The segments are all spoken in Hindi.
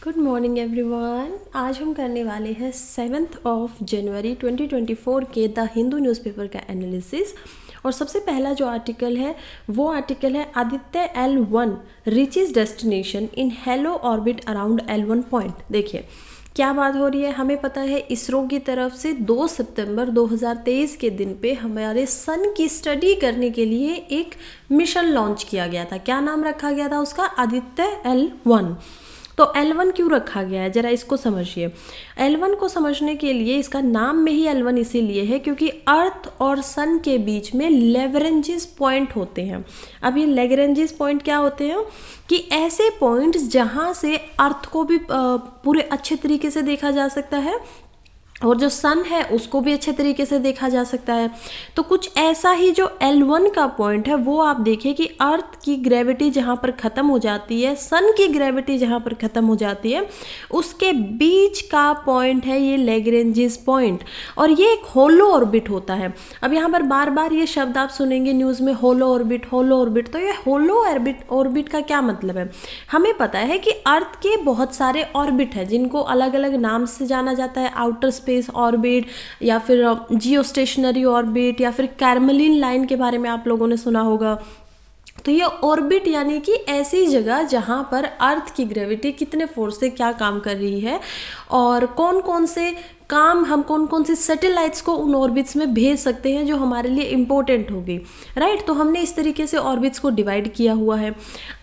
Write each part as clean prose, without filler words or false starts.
Good morning everyone. आज हम करने वाले हैं 7 जनवरी 2024 के द हिंदू न्यूज़पेपर का एनालिसिस। और सबसे पहला जो आर्टिकल है वो आर्टिकल है Aditya L1 reaches destination in hello orbit around L1 point. देखिए क्या बात हो रही है। हमें पता है इसरो की तरफ से 2 सितंबर 2023 के दिन पे हमारे सन की स्टडी करने के लिए एक मिशन लॉन्च किया गया था। क्या नाम रखा गया था उसका? आदित्य L1। तो L1 क्यों रखा गया है, जरा इसको समझिए। L1 को समझने के लिए इसका नाम में ही L1 इसीलिए है क्योंकि अर्थ और सन के बीच में लेग्रेंजिस पॉइंट होते हैं। अब ये लेग्रेंजिस पॉइंट क्या होते हैं कि ऐसे पॉइंट्स जहाँ से अर्थ को भी पूरे अच्छे तरीके से देखा जा सकता है और जो सन है उसको भी अच्छे तरीके से देखा जा सकता है। तो कुछ ऐसा ही जो L1 का पॉइंट है वो आप देखिए कि अर्थ की ग्रेविटी जहाँ पर ख़त्म हो जाती है, सन की ग्रेविटी जहाँ पर ख़त्म हो जाती है, उसके बीच का पॉइंट है ये लेग्रेंजिस पॉइंट। और ये एक होलो ऑर्बिट होता है। अब यहाँ पर बार बार ये शब्द आप सुनेंगे न्यूज़ में, होलो ऑर्बिट होलो ऑर्बिट। तो ये होलो ऑर्बिट का क्या मतलब है? हमें पता है कि अर्थ के बहुत सारे ऑर्बिट हैं जिनको अलग अलग नाम से जाना जाता है। आउटर स्पेस ऑर्बिट या फिर जियो स्टेशनरी ऑर्बिट या फिर कैरमलिन लाइन के बारे में आप लोगों ने सुना होगा। तो ये ऑर्बिट यानी कि ऐसी जगह जहाँ पर अर्थ की ग्रेविटी कितने फोर्स से क्या काम कर रही है और कौन कौन से काम हम कौन कौन सी सैटेलाइट्स को उन ऑर्बिट्स में भेज सकते हैं जो हमारे लिए इम्पोर्टेंट होगी, राइट। तो हमने इस तरीके से ऑर्बिट्स को डिवाइड किया हुआ है।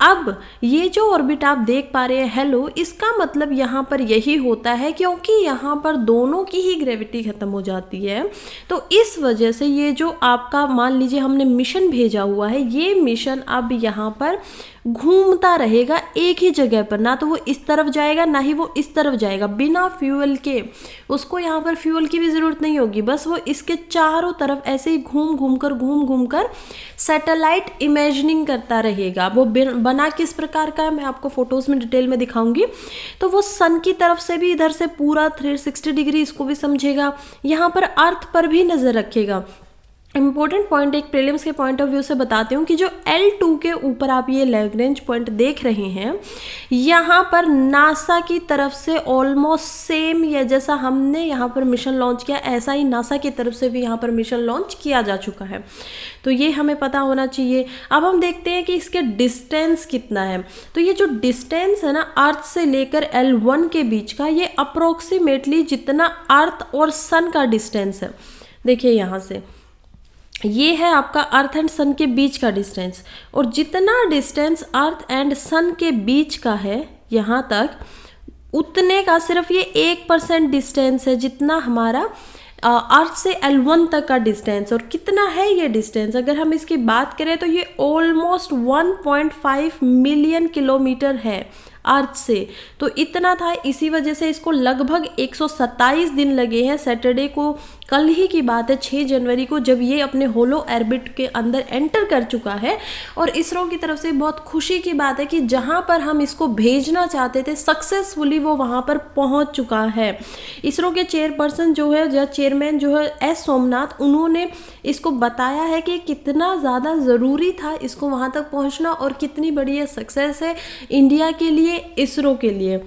अब ये जो ऑर्बिट आप देख पा रहे हैं हेलो, इसका मतलब यहाँ पर यही होता है क्योंकि यहाँ पर दोनों की ही ग्रेविटी ख़त्म हो जाती है। तो इस वजह से ये जो आपका मान लीजिए हमने मिशन भेजा हुआ है, ये मिशन अब यहाँ पर घूमता रहेगा एक ही जगह पर, ना तो वो इस तरफ जाएगा ना ही वो इस तरफ जाएगा बिना फ्यूल के। उसको यहाँ पर फ्यूल की भी ज़रूरत नहीं होगी, बस वो इसके चारों तरफ ऐसे ही घूम घूम कर सैटेलाइट इमेजिनिंग करता रहेगा। वो बना किस प्रकार का है मैं आपको फोटोज़ में डिटेल में दिखाऊंगी। तो वो सन की तरफ से भी इधर से पूरा 360 डिग्री इसको भी समझेगा, यहाँ पर अर्थ पर भी नज़र रखेगा। इम्पोर्टेंट पॉइंट एक प्रीलिम्स के पॉइंट ऑफ व्यू से बताती हूँ कि जो L2 के ऊपर आप ये लैग्रेंज पॉइंट देख रहे हैं, यहाँ पर नासा की तरफ से ऑलमोस्ट सेम या जैसा हमने यहाँ पर मिशन लॉन्च किया ऐसा ही नासा की तरफ से भी यहाँ पर मिशन लॉन्च किया जा चुका है। तो ये हमें पता होना चाहिए। अब हम देखते हैं कि इसके डिस्टेंस कितना है। तो ये जो डिस्टेंस है ना अर्थ से लेकर L1 के बीच का, ये अप्रोक्सीमेटली जितना अर्थ और सन का डिस्टेंस है, देखिए यहाँ से ये है आपका अर्थ एंड सन के बीच का डिस्टेंस। और जितना डिस्टेंस अर्थ एंड सन के बीच का है यहाँ तक, उतने का सिर्फ ये 1% डिस्टेंस है जितना हमारा अर्थ से L1 तक का डिस्टेंस। और कितना है ये डिस्टेंस अगर हम इसकी बात करें तो ये ऑलमोस्ट 1.5 मिलियन किलोमीटर है अर्थ से। तो इतना था, इसी वजह से इसको लगभग 127 दिन लगे हैं। सैटरडे को, कल ही की बात है 6 जनवरी को, जब ये अपने होलो ऑर्बिट के अंदर एंटर कर चुका है। और इसरो की तरफ से बहुत खुशी की बात है कि जहां पर हम इसको भेजना चाहते थे सक्सेसफुली वो वहां पर पहुंच चुका है। इसरो के चेयरपर्सन जो है, चेयरमैन जो है S सोमनाथ, उन्होंने इसको बताया है कि कितना ज़्यादा ज़रूरी था इसको वहां तक पहुंचना और कितनी बड़ी ये सक्सेस है इंडिया के लिए, इसरो के लिए।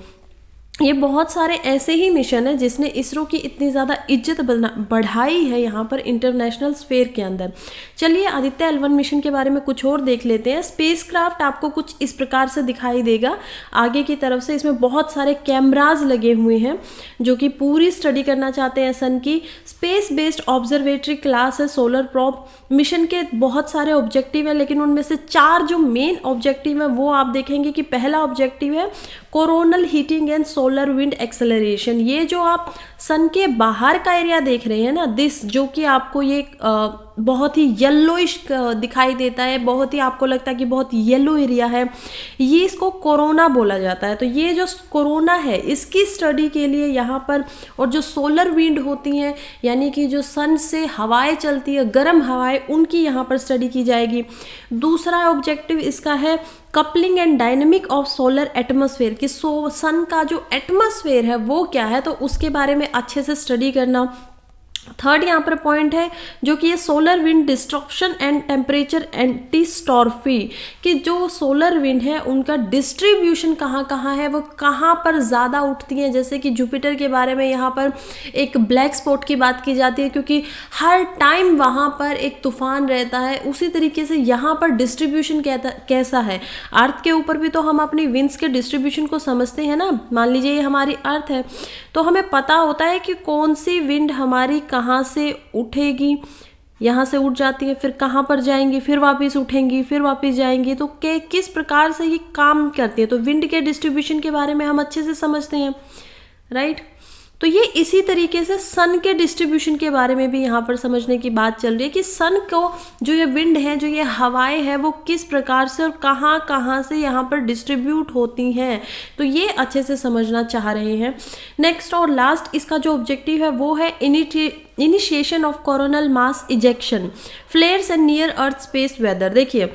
ये बहुत सारे ऐसे ही मिशन है जिसने इसरो की इतनी ज़्यादा इज्जत बढ़ाई है यहाँ पर इंटरनेशनल स्फेयर के अंदर। चलिए आदित्य L1 मिशन के बारे में कुछ और देख लेते हैं। स्पेसक्राफ्ट आपको कुछ इस प्रकार से दिखाई देगा आगे की तरफ से। इसमें बहुत सारे कैमराज लगे हुए हैं जो कि पूरी स्टडी करना चाहते हैं सन की। स्पेस बेस्ड ऑब्जर्वेटरी क्लास है सोलर प्रोब। मिशन के बहुत सारे ऑब्जेक्टिव है लेकिन उनमें से 4 जो मेन ऑब्जेक्टिव है वो आप देखेंगे कि पहला ऑब्जेक्टिव है coronal heating and solar wind acceleration. ये जो आप सन के बाहर का एरिया देख रहे हैं ना, दिस जो कि आपको ये बहुत ही येलोइश दिखाई देता है, बहुत ही आपको लगता है कि बहुत येलो एरिया है, ये इसको कोरोना बोला जाता है। तो ये जो कोरोना है इसकी स्टडी के लिए यहाँ पर, और जो सोलर विंड होती हैं यानी कि जो सन से हवाएं चलती है, गर्म हवाएं, उनकी यहाँ पर स्टडी की जाएगी। दूसरा ऑब्जेक्टिव इसका है coupling and dynamic of solar atmosphere, कि सन का जो एटमॉस्फेयर है वो क्या है, तो उसके बारे में अच्छे से स्टडी करना। थर्ड यहाँ पर पॉइंट है जो कि ये solar wind disruption and temperature एंटीस्टॉर्फी, कि जो सोलर विंड है उनका डिस्ट्रीब्यूशन कहाँ कहाँ है, वो कहाँ पर ज़्यादा उठती हैं। जैसे कि जुपिटर के बारे में यहाँ पर एक ब्लैक स्पॉट की बात की जाती है, क्योंकि हर टाइम वहाँ पर एक तूफान रहता है। उसी तरीके से यहाँ पर डिस्ट्रीब्यूशन कैसा है, अर्थ के ऊपर भी तो हम अपनी विंड्स के डिस्ट्रीब्यूशन को समझते हैं ना। मान लीजिए ये हमारी अर्थ है, तो हमें पता होता है कि कौन सी विंड हमारी कहाँ से उठेगी, यहाँ से उठ जाती है, फिर कहाँ पर जाएंगी, फिर वापस उठेंगी, फिर वापस जाएंगी, तो किस प्रकार से ये काम करती है। तो विंड के डिस्ट्रीब्यूशन के बारे में हम अच्छे से समझते हैं, राइट। तो ये इसी तरीके से सन के डिस्ट्रीब्यूशन के बारे में भी यहाँ पर समझने की बात चल रही है कि सन को जो ये विंड है, जो ये हवाएं हैं, वो किस प्रकार से और कहाँ कहाँ से यहाँ पर डिस्ट्रीब्यूट होती हैं। तो ये अच्छे से समझना चाह रहे हैं। नेक्स्ट और लास्ट इसका जो ऑब्जेक्टिव है वो है initiation of coronal mass ejection, flares and near earth space weather. देखिए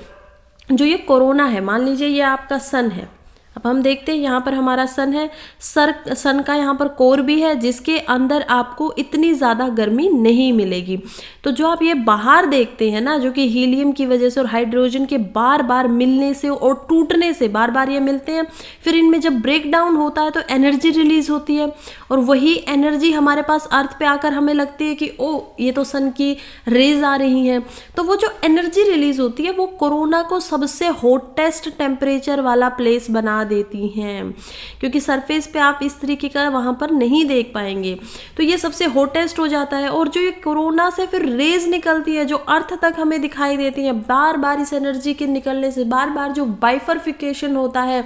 जो ये कोरोना है, मान लीजिए ये आपका सन है। अब हम देखते हैं यहाँ पर हमारा सन है, सन का यहाँ पर कोर भी है जिसके अंदर आपको इतनी ज़्यादा गर्मी नहीं मिलेगी। तो जो आप ये बाहर देखते हैं ना, जो कि हीलियम की वजह से और हाइड्रोजन के बार बार मिलने से और टूटने से बार बार ये मिलते हैं, फिर इनमें जब ब्रेक डाउन होता है तो एनर्जी रिलीज होती है, और वही एनर्जी हमारे पास अर्थ पे आकर हमें लगती है कि ओ ये तो सन की रेज आ रही हैं। तो वो जो एनर्जी रिलीज होती है वो कोरोना को सबसे हॉटेस्ट टेम्परेचर वाला प्लेस बना देती हैं, क्योंकि सरफेस पे आप इस तरीके का वहाँ पर नहीं देख पाएंगे। तो ये सबसे हॉटेस्ट हो जाता है, और जो ये कोरोना से फिर रेज निकलती है जो अर्थ तक हमें दिखाई देती है, बार बार इस एनर्जी के निकलने से बार बार जो बाइफरफिकेशन होता है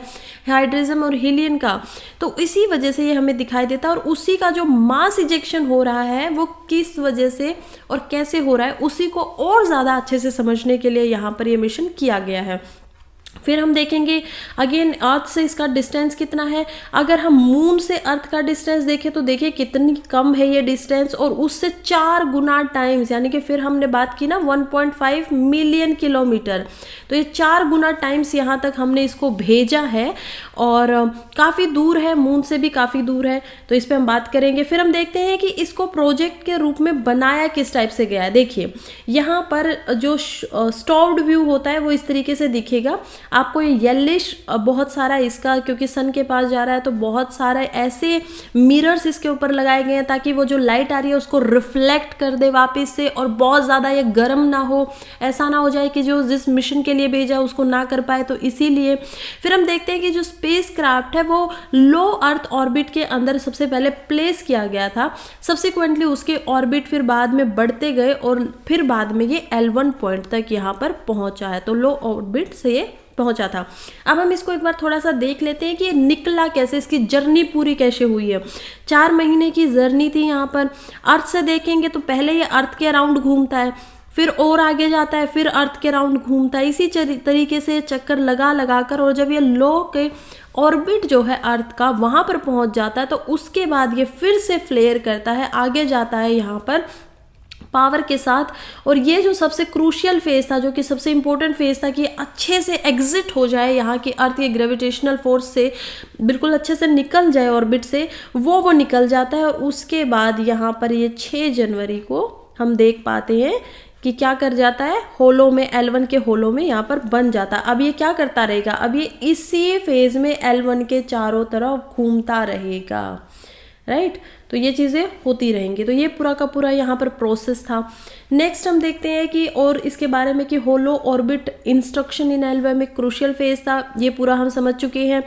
हाइड्रोजन और हीलियम का, तो इसी वजह से ये हमें दिखाई देता है। और उसी का जो मास इजेक्शन हो रहा है वो किस वजह से और कैसे हो रहा है, उसी को और ज़्यादा अच्छे से समझने के लिए यहाँ पर ये मिशन किया गया है। फिर हम देखेंगे अगेन अर्थ से इसका डिस्टेंस कितना है। अगर हम मून से अर्थ का डिस्टेंस देखें तो देखिए कितनी कम है ये डिस्टेंस, और उससे 4 गुना टाइम्स, यानी कि फिर हमने बात की ना 1.5 मिलियन किलोमीटर, तो ये 4 गुना टाइम्स यहाँ तक हमने इसको भेजा है, और काफ़ी दूर है, मून से भी काफ़ी दूर है। तो इस पर हम बात करेंगे। फिर हम देखते हैं कि इसको प्रोजेक्ट के रूप में बनाया किस टाइप से गया है। देखिए यहाँ पर जो स्टॉर्ड व्यू होता है वो इस तरीके से दिखेगा आपको। ये येलिश बहुत सारा इसका, क्योंकि सन के पास जा रहा है तो बहुत सारे ऐसे मिरर्स इसके ऊपर लगाए गए हैं ताकि वो जो लाइट आ रही है उसको रिफ्लेक्ट कर दे वापस से, और बहुत ज़्यादा ये गर्म ना हो, ऐसा ना हो जाए कि जो जिस मिशन के लिए भेजा उसको ना कर पाए। तो इसीलिए फिर हम देखते हैं कि जो स्पेस क्राफ्ट है वो लो अर्थ ऑर्बिट के अंदर सबसे पहले प्लेस किया गया था, सब्सिक्वेंटली उसके ऑर्बिट फिर बाद में बढ़ते गए, और फिर बाद में ये L1 पॉइंट तक यहाँ पर पहुँचा है। तो लो ऑर्बिट से ये पहुंचा था। अब हम इसको एक बार थोड़ा सा देख लेते हैं कि ये निकला कैसे, इसकी जर्नी पूरी कैसे हुई है। 4 महीने की जर्नी थी यहाँ पर। अर्थ से देखेंगे तो पहले ये अर्थ के अराउंड घूमता है, फिर और आगे जाता है, फिर अर्थ के अराउंड घूमता है, इसी तरीके से चक्कर लगा लगा कर, और जब ये लो के ऑर्बिट जो है अर्थ का वहाँ पर पहुँच जाता है तो उसके बाद ये फिर से फ्लेयर करता है, आगे जाता है यहाँ पर पावर के साथ। और ये जो सबसे क्रूशियल फेज था, जो कि सबसे इंपॉर्टेंट फेज था कि अच्छे से एग्जिट हो जाए यहाँ की अर्थ के ग्रेविटेशनल फोर्स से, बिल्कुल अच्छे से निकल जाए ऑर्बिट से, वो निकल जाता है। और उसके बाद यहाँ पर ये 6 जनवरी को हम देख पाते हैं कि क्या कर जाता है, होलो में, L1 के होलो में यहाँ पर बन जाता है। अब ये क्या करता रहेगा, अब ये इसी फेज में L1 के चारों तरफ घूमता रहेगा, राइट। तो ये चीज़ें होती रहेंगी। तो ये पूरा का पूरा यहाँ पर प्रोसेस था। नेक्स्ट हम देखते हैं कि और इसके बारे में कि होलो ऑर्बिट इंस्ट्रक्शन इन L1 में क्रूशियल फेज था, ये पूरा हम समझ चुके हैं।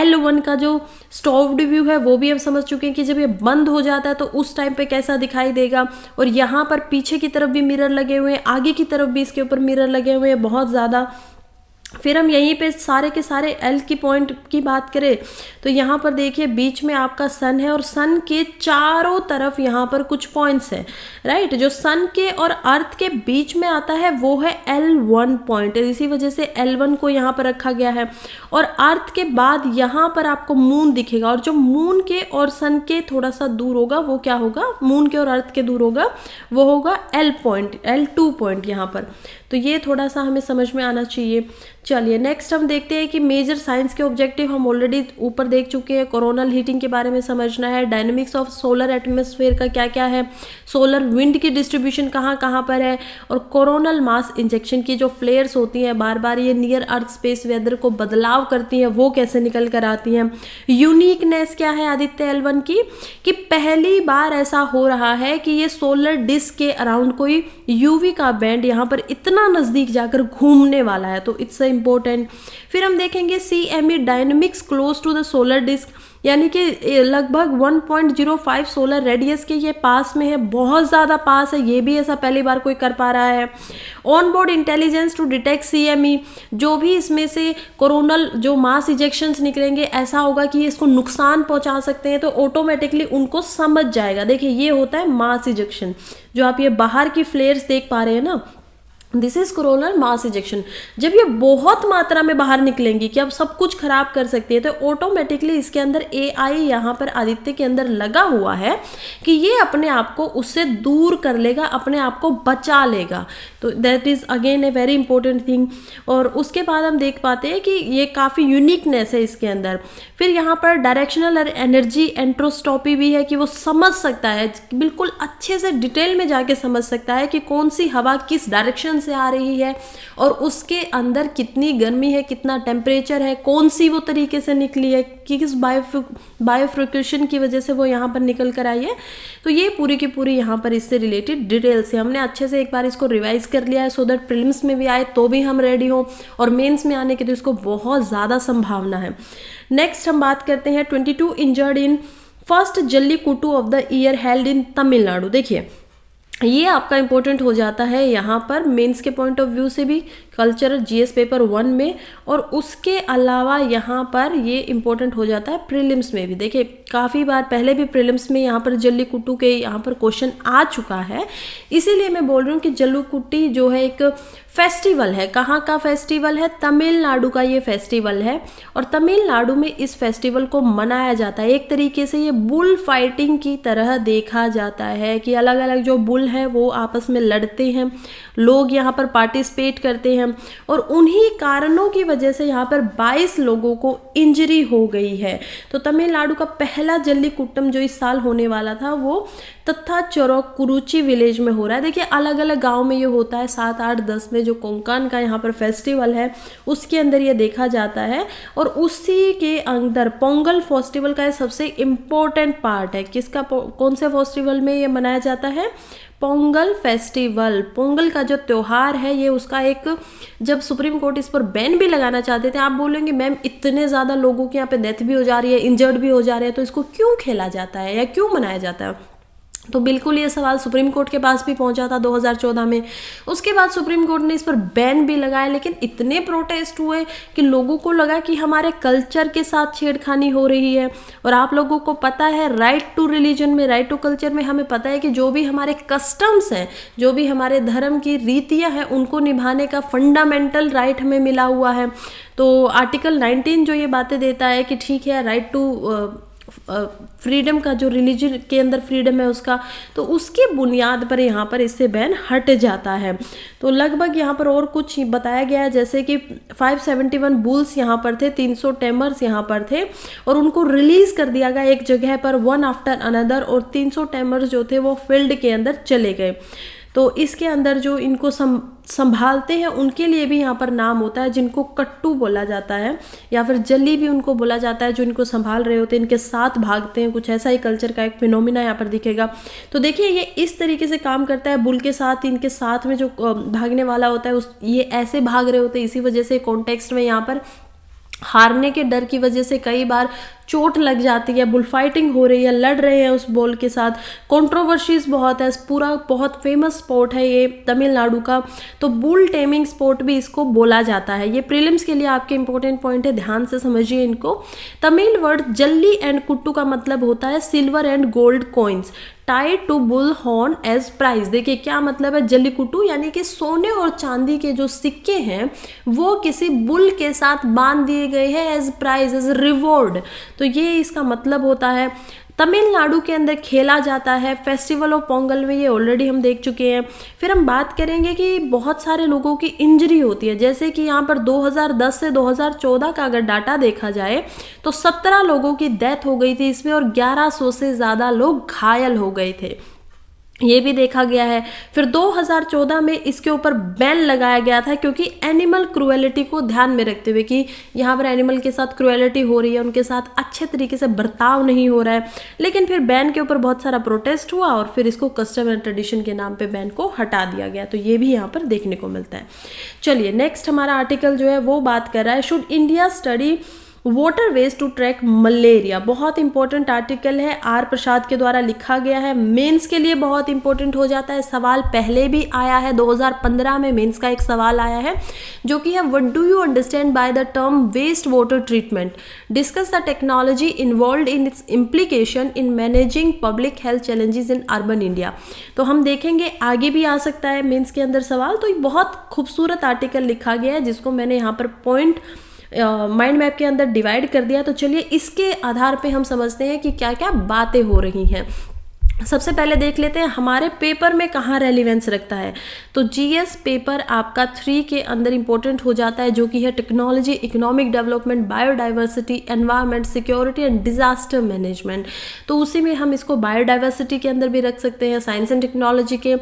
L1 का जो स्टॉप्ड व्यू है वो भी हम समझ चुके हैं कि जब ये बंद हो जाता है तो उस टाइम पे कैसा दिखाई देगा। और यहाँ पर पीछे की तरफ भी मिरर लगे हुए हैं, आगे की तरफ भी इसके ऊपर मिरर लगे हुए हैं बहुत ज़्यादा। फिर हम यहीं पे सारे के सारे एल की पॉइंट की बात करें तो यहाँ पर देखिए बीच में आपका सन है, और सन के चारों तरफ यहाँ पर कुछ पॉइंट्स हैं, राइट। जो सन के और अर्थ के बीच में आता है वो है L1 पॉइंट, इसी वजह से L1 को यहाँ पर रखा गया है। और अर्थ के बाद यहाँ पर आपको मून दिखेगा, और जो मून के और सन के थोड़ा सा दूर होगा वो क्या होगा, मून के और अर्थ के दूर होगा वो होगा L पॉइंट, L2 पॉइंट यहाँ पर। तो तो ये थोड़ा सा हमें समझ में आना चाहिए। चलिए नेक्स्ट हम देखते हैं कि मेजर साइंस के ऑब्जेक्टिव हम ऑलरेडी ऊपर देख चुके हैं। कोरोनल हीटिंग के बारे में समझना है, डायनेमिक्स ऑफ सोलर एटमॉस्फेयर का क्या क्या है, सोलर विंड की डिस्ट्रीब्यूशन कहाँ कहाँ पर है, और कोरोनल मास इंजेक्शन की जो फ्लेयर्स होती हैं बार बार ये नियर अर्थ स्पेस वेदर को बदलाव करती हैं, वो कैसे निकल कर आती हैं। यूनिकनेस क्या है आदित्य L1 की, कि पहली बार ऐसा हो रहा है कि ये सोलर डिस्क के अराउंड कोई यूवी का बैंड यहाँ पर इतना नज़दीक जाकर घूमने वाला है, तो इट्स इम्पोर्टेंट। फिर हम देखेंगे CME dynamics close to the solar disc, यानी कि लगभग 1.05 सोलर रेडियस के ये पास में है, बहुत ज़्यादा पास है, ये भी ऐसा पहली बार कोई कर पा रहा है। On board intelligence to detect CME, जो भी इसमें से कोरोनल जो मास इजेक्शंस निकलेंगे ऐसा होगा कि ये इसको नुकसान पहुंचा सकते हैं, तो ऑटोमेटिकली उनको समझ जाएगा। देखिए ये होता है मास इजेक्शन, जो आप ये बाहर की फ्लेयर्स देख पा रहे हैं ना, this is coronal mass ejection. जब ये बहुत मात्रा में बाहर निकलेंगी कि अब सब कुछ खराब कर सकती है, तो ऑटोमेटिकली इसके अंदर AI यहाँ पर आदित्य के अंदर लगा हुआ है कि ये अपने आप को उससे दूर कर लेगा, अपने आप को बचा लेगा। तो that is again a very important thing. और उसके बाद हम देख पाते हैं कि ये काफ़ी यूनिकनेस है इसके अंदर। फिर यहाँ पर डायरेक्शनल एनर्जी एंट्रोस्टॉपी भी है कि वो समझ सकता है, बिल्कुल अच्छे से डिटेल में जाके समझ सकता है कि कौन सी हवा किस डायरेक्शन से आ रही है और उसके अंदर कितनी गर्मी है, कितना टेम्परेचर है, कौन सी वो तरीके से निकली है, कि किस बायोफ्रिक्शन की वजह से वो यहाँ पर निकल कर आई है। तो ये पूरी की पूरी यहाँ पर इससे रिलेटेड डिटेल्स है। हमने अच्छे से एक बार इसको रिवाइज कर लिया है, सो दैट प्रीलिम्स में भी आए तो भी हम रेडी हों, और मेंस में आने की तो इसको बहुत ज़्यादा संभावना है। नेक्स्ट हम बात करते हैं 22 injured in first jallikattu of the year held in Tamil Nadu. देखिए ये आपका इंपॉर्टेंट हो जाता है यहाँ पर मेंस के पॉइंट ऑफ व्यू से भी, कल्चरल GS पेपर 1 में, और उसके अलावा यहाँ पर ये इंपॉर्टेंट हो जाता है प्रीलिम्स में भी। देखिए काफ़ी बार पहले भी प्रीलिम्स में यहाँ पर जल्लीकुट्टू के यहाँ पर क्वेश्चन आ चुका है, इसीलिए मैं बोल रही हूँ कि जल्लीकुट्टी जो है एक फेस्टिवल है। कहाँ का फेस्टिवल है? तमिलनाडु का ये फेस्टिवल है, और तमिलनाडु में इस फेस्टिवल को मनाया जाता है। एक तरीके से ये बुल फाइटिंग की तरह देखा जाता है कि अलग अलग जो बुल हैं वो आपस में लड़ते हैं, लोग यहाँ पर पार्टिसिपेट करते हैं, और उन्हीं कारणों की वजह से यहाँ पर 22 लोगों को इंजरी हो गई है। तो तमिलनाडु का पहला जल्लीकुट्टम जो इस साल होने वाला था वो तथा चौरकुरुची विलेज में हो रहा है। देखिए अलग अलग गांव में ये होता है, 7, 8, 10 में जो कोंकण का यहाँ पर फेस्टिवल है उसके अंदर ये देखा जाता है। और उसी के अंदर पोंगल फेस्टिवल का सबसे इम्पोर्टेंट पार्ट है। किसका, कौन से फेस्टिवल में ये मनाया जाता है? पोंगल फेस्टिवल। पोंगल का जो त्यौहार है ये उसका एक, जब सुप्रीम कोर्ट इस पर बैन भी लगाना चाहते थे, आप बोलेंगे मैम इतने ज़्यादा लोगों के यहाँ पे डेथ भी हो जा रही है, इंजर्ड भी हो जा रहे हैं, तो इसको क्यों खेला जाता है या क्यों मनाया जाता है? तो बिल्कुल ये सवाल सुप्रीम कोर्ट के पास भी पहुंचा था 2014 में। उसके बाद सुप्रीम कोर्ट ने इस पर बैन भी लगाया, लेकिन इतने प्रोटेस्ट हुए कि लोगों को लगा कि हमारे कल्चर के साथ छेड़खानी हो रही है। और आप लोगों को पता है राइट टू रिलीजन में, राइट टू कल्चर में हमें पता है कि जो भी हमारे कस्टम्स हैं, जो भी हमारे धर्म की रीतियाँ हैं, उनको निभाने का फंडामेंटल राइट हमें मिला हुआ है। तो आर्टिकल 19 जो ये बातें देता है कि ठीक है राइट टू फ्रीडम का, जो रिलीजन के अंदर फ्रीडम है उसका, तो उसकी बुनियाद पर यहाँ पर इससे बैन हट जाता है। तो लगभग यहाँ पर और कुछ बताया गया है, जैसे कि 571 बुल्स यहाँ पर थे, 300 टेमर्स यहाँ पर थे, और उनको रिलीज कर दिया गया एक जगह पर वन आफ्टर अनदर, और 300 टेमर्स जो थे वो फील्ड के अंदर चले गए। तो इसके अंदर जो इनको संभालते हैं उनके लिए भी यहाँ पर नाम होता है, जिनको कट्टू बोला जाता है, या फिर जल्ली भी उनको बोला जाता है, जो इनको संभाल रहे होते हैं, इनके साथ भागते हैं। कुछ ऐसा ही कल्चर का एक फिनोमिना यहाँ पर दिखेगा। तो देखिए ये इस तरीके से काम करता है, बुल के साथ, इनके साथ में जो भागने वाला होता है ये ऐसे भाग रहे होते हैं। इसी वजह से कॉन्टेक्स्ट में यहाँ पर हारने के डर की वजह से कई बार चोट लग जाती है, बुल फाइटिंग हो रही है, लड़ रहे हैं उस बॉल के साथ, कंट्रोवर्सीज बहुत है, पूरा बहुत फेमस स्पोर्ट है ये तमिलनाडु का। तो बुल टेमिंग स्पोर्ट भी इसको बोला जाता है। ये प्रीलिम्स के लिए आपके इंपॉर्टेंट पॉइंट है, ध्यान से समझिए इनको। तमिल वर्ड जल्ली एंड कुट्टू का मतलब होता है silver and gold coins tied to bull horn as prize. देखिए क्या मतलब है जल्लीकुट्टू, यानी कि सोने और चांदी के जो सिक्के हैं वो किसी बुल के साथ बांध दिए गए हैं एज प्राइज, एज रिवॉर्ड। तो ये इसका मतलब होता है। तमिलनाडु के अंदर खेला जाता है। फेस्टिवल ऑफ पोंगल में ये ऑलरेडी हम देख चुके हैं। फिर हम बात करेंगे कि बहुत सारे लोगों की इंजरी होती है, जैसे कि यहाँ पर 2010 से 2014 का अगर डाटा देखा जाए तो 17 लोगों की डेथ हो गई थी इसमें और 1100 से ज़्यादा लोग घायल हो गए थे, ये भी देखा गया है। फिर 2014 में इसके ऊपर बैन लगाया गया था क्योंकि एनिमल क्रुएलिटी को ध्यान में रखते हुए कि यहाँ पर एनिमल के साथ क्रुएलिटी हो रही है, उनके साथ अच्छे तरीके से बर्ताव नहीं हो रहा है। लेकिन फिर बैन के ऊपर बहुत सारा प्रोटेस्ट हुआ और फिर इसको कस्टम एंड ट्रेडिशन के नाम पे बैन को हटा दिया गया, तो ये भी यहाँ पर देखने को मिलता है। चलिए नेक्स्ट हमारा आर्टिकल जो है वो बात कर रहा है should India study water waste to track malaria. बहुत इंपॉर्टेंट आर्टिकल है, आर प्रसाद के द्वारा लिखा गया है। मेंस के लिए बहुत इंपॉर्टेंट हो जाता है, सवाल पहले भी आया है 2015 में मेंस का एक सवाल आया है जो कि है what do you understand by the term waste water treatment, discuss the technology involved in its implication in managing public health challenges in urban India. तो हम देखेंगे आगे भी आ सकता है मेंस के अंदर सवाल। तो एक बहुत खूबसूरत आर्टिकल लिखा गया है जिसको मैंने यहाँ पर पॉइंट माइंड मैप के अंदर डिवाइड कर दिया। तो चलिए इसके आधार पे हम समझते हैं कि क्या क्या बातें हो रही हैं। सबसे पहले देख लेते हैं हमारे पेपर में कहाँ रेलिवेंस रखता है। तो जीएस पेपर आपका 3 के अंदर इंपॉर्टेंट हो जाता है जो कि है technology, economic development, biodiversity, environment, security and disaster management. तो उसी में हम इसको बायोडाइवर्सिटी के अंदर भी रख सकते हैं। साइंस एंड टेक्नोलॉजी के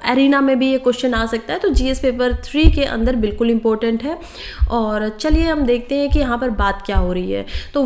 एरिना में भी ये क्वेश्चन आ सकता है। तो जीएस पेपर 3 के अंदर बिल्कुल इंपॉर्टेंट है। और चलिए हम देखते हैं कि यहाँ पर बात क्या हो रही है। तो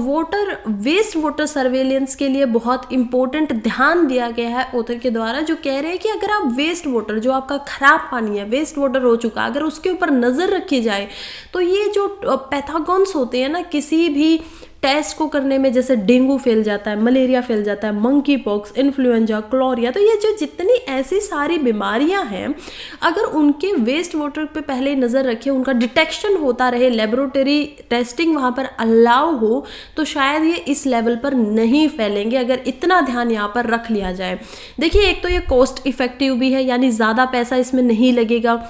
वेस्ट वाटर सर्वेलेंस के लिए बहुत इंपॉर्टेंट ध्यान दिया गया है ऑथर के द्वारा, जो कह रहे हैं कि अगर आप वेस्ट वाटर, जो आपका खराब पानी है, वेस्ट वाटर हो चुका, अगर उसके ऊपर नजर रखी जाए तो ये जो पैथोजेंस होते हैं ना, किसी भी टेस्ट को करने में, जैसे डेंगू फैल जाता है, मलेरिया फैल जाता है, मंकी पॉक्स, इन्फ्लुएंजा, क्लोरिया, तो ये जो जितनी ऐसी सारी बीमारियां हैं अगर उनके वेस्ट वाटर पे पहले नज़र रखें, उनका डिटेक्शन होता रहे, लेबोरेटरी टेस्टिंग वहाँ पर अलाउ हो, तो शायद ये इस लेवल पर नहीं फैलेंगे अगर इतना ध्यान यहाँ पर रख लिया जाए। देखिए एक तो ये कॉस्ट इफेक्टिव भी है, यानी ज़्यादा पैसा इसमें नहीं लगेगा।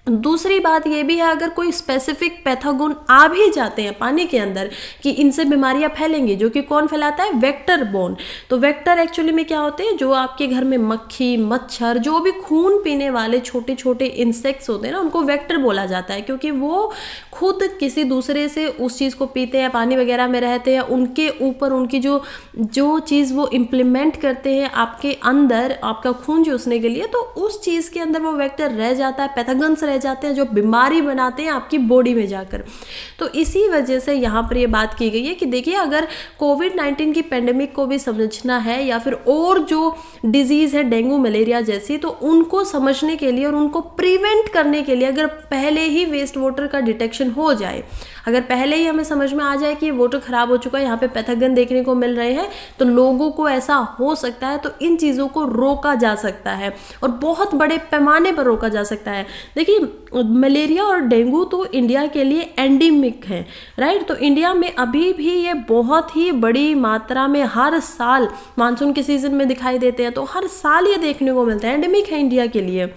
दूसरी बात ये भी है अगर कोई स्पेसिफिक पैथोजन आ भी जाते हैं पानी के अंदर कि इनसे बीमारियां फैलेंगी, जो कि कौन फैलाता है, वेक्टर बोर्न। तो वेक्टर एक्चुअली में क्या होते हैं, जो आपके घर में मक्खी, मच्छर, जो भी खून पीने वाले छोटे छोटे इंसेक्ट्स होते हैं ना, उनको वेक्टर बोला जाता है क्योंकि वो खुद किसी दूसरे से उस चीज़ को पीते हैं, पानी वगैरह में रहते हैं, उनके ऊपर उनकी जो चीज़ वो इम्प्लीमेंट करते हैं आपके अंदर, आपका खून चूसने के लिए, तो उस चीज़ के अंदर वो वेक्टर रह जाता है, पैथोजेंस रह जाते हैं जो बीमारी बनाते हैं आपकी बॉडी में जाकर। तो इसी वजह से यहाँ पर ये बात की गई है कि देखिए अगर कोविड-19 की पेंडेमिक को भी समझना है या फिर और जो डिजीज़ है डेंगू, मलेरिया जैसी, तो उनको समझने के लिए और उनको प्रिवेंट करने के लिए अगर पहले ही वेस्ट वाटर का डिटेक्शन हो जाए, अगर पहले ही हमें समझ में आ जाए कि वाटर खराब हो चुका है, यहाँ पे पैथोजन देखने को मिल रहे हैं, तो लोगों को ऐसा हो सकता है, तो इन चीज़ों को रोका जा सकता है और बहुत बड़े पैमाने पर रोका जा सकता है। देखिए मलेरिया और डेंगू तो इंडिया के लिए एंडेमिक है, राइट। तो इंडिया में अभी भी ये बहुत ही बड़ी मात्रा में हर साल मानसून के सीजन में दिखाई देते हैं, तो हर साल ये देखने को मिलता है, एंडेमिक है इंडिया के लिए।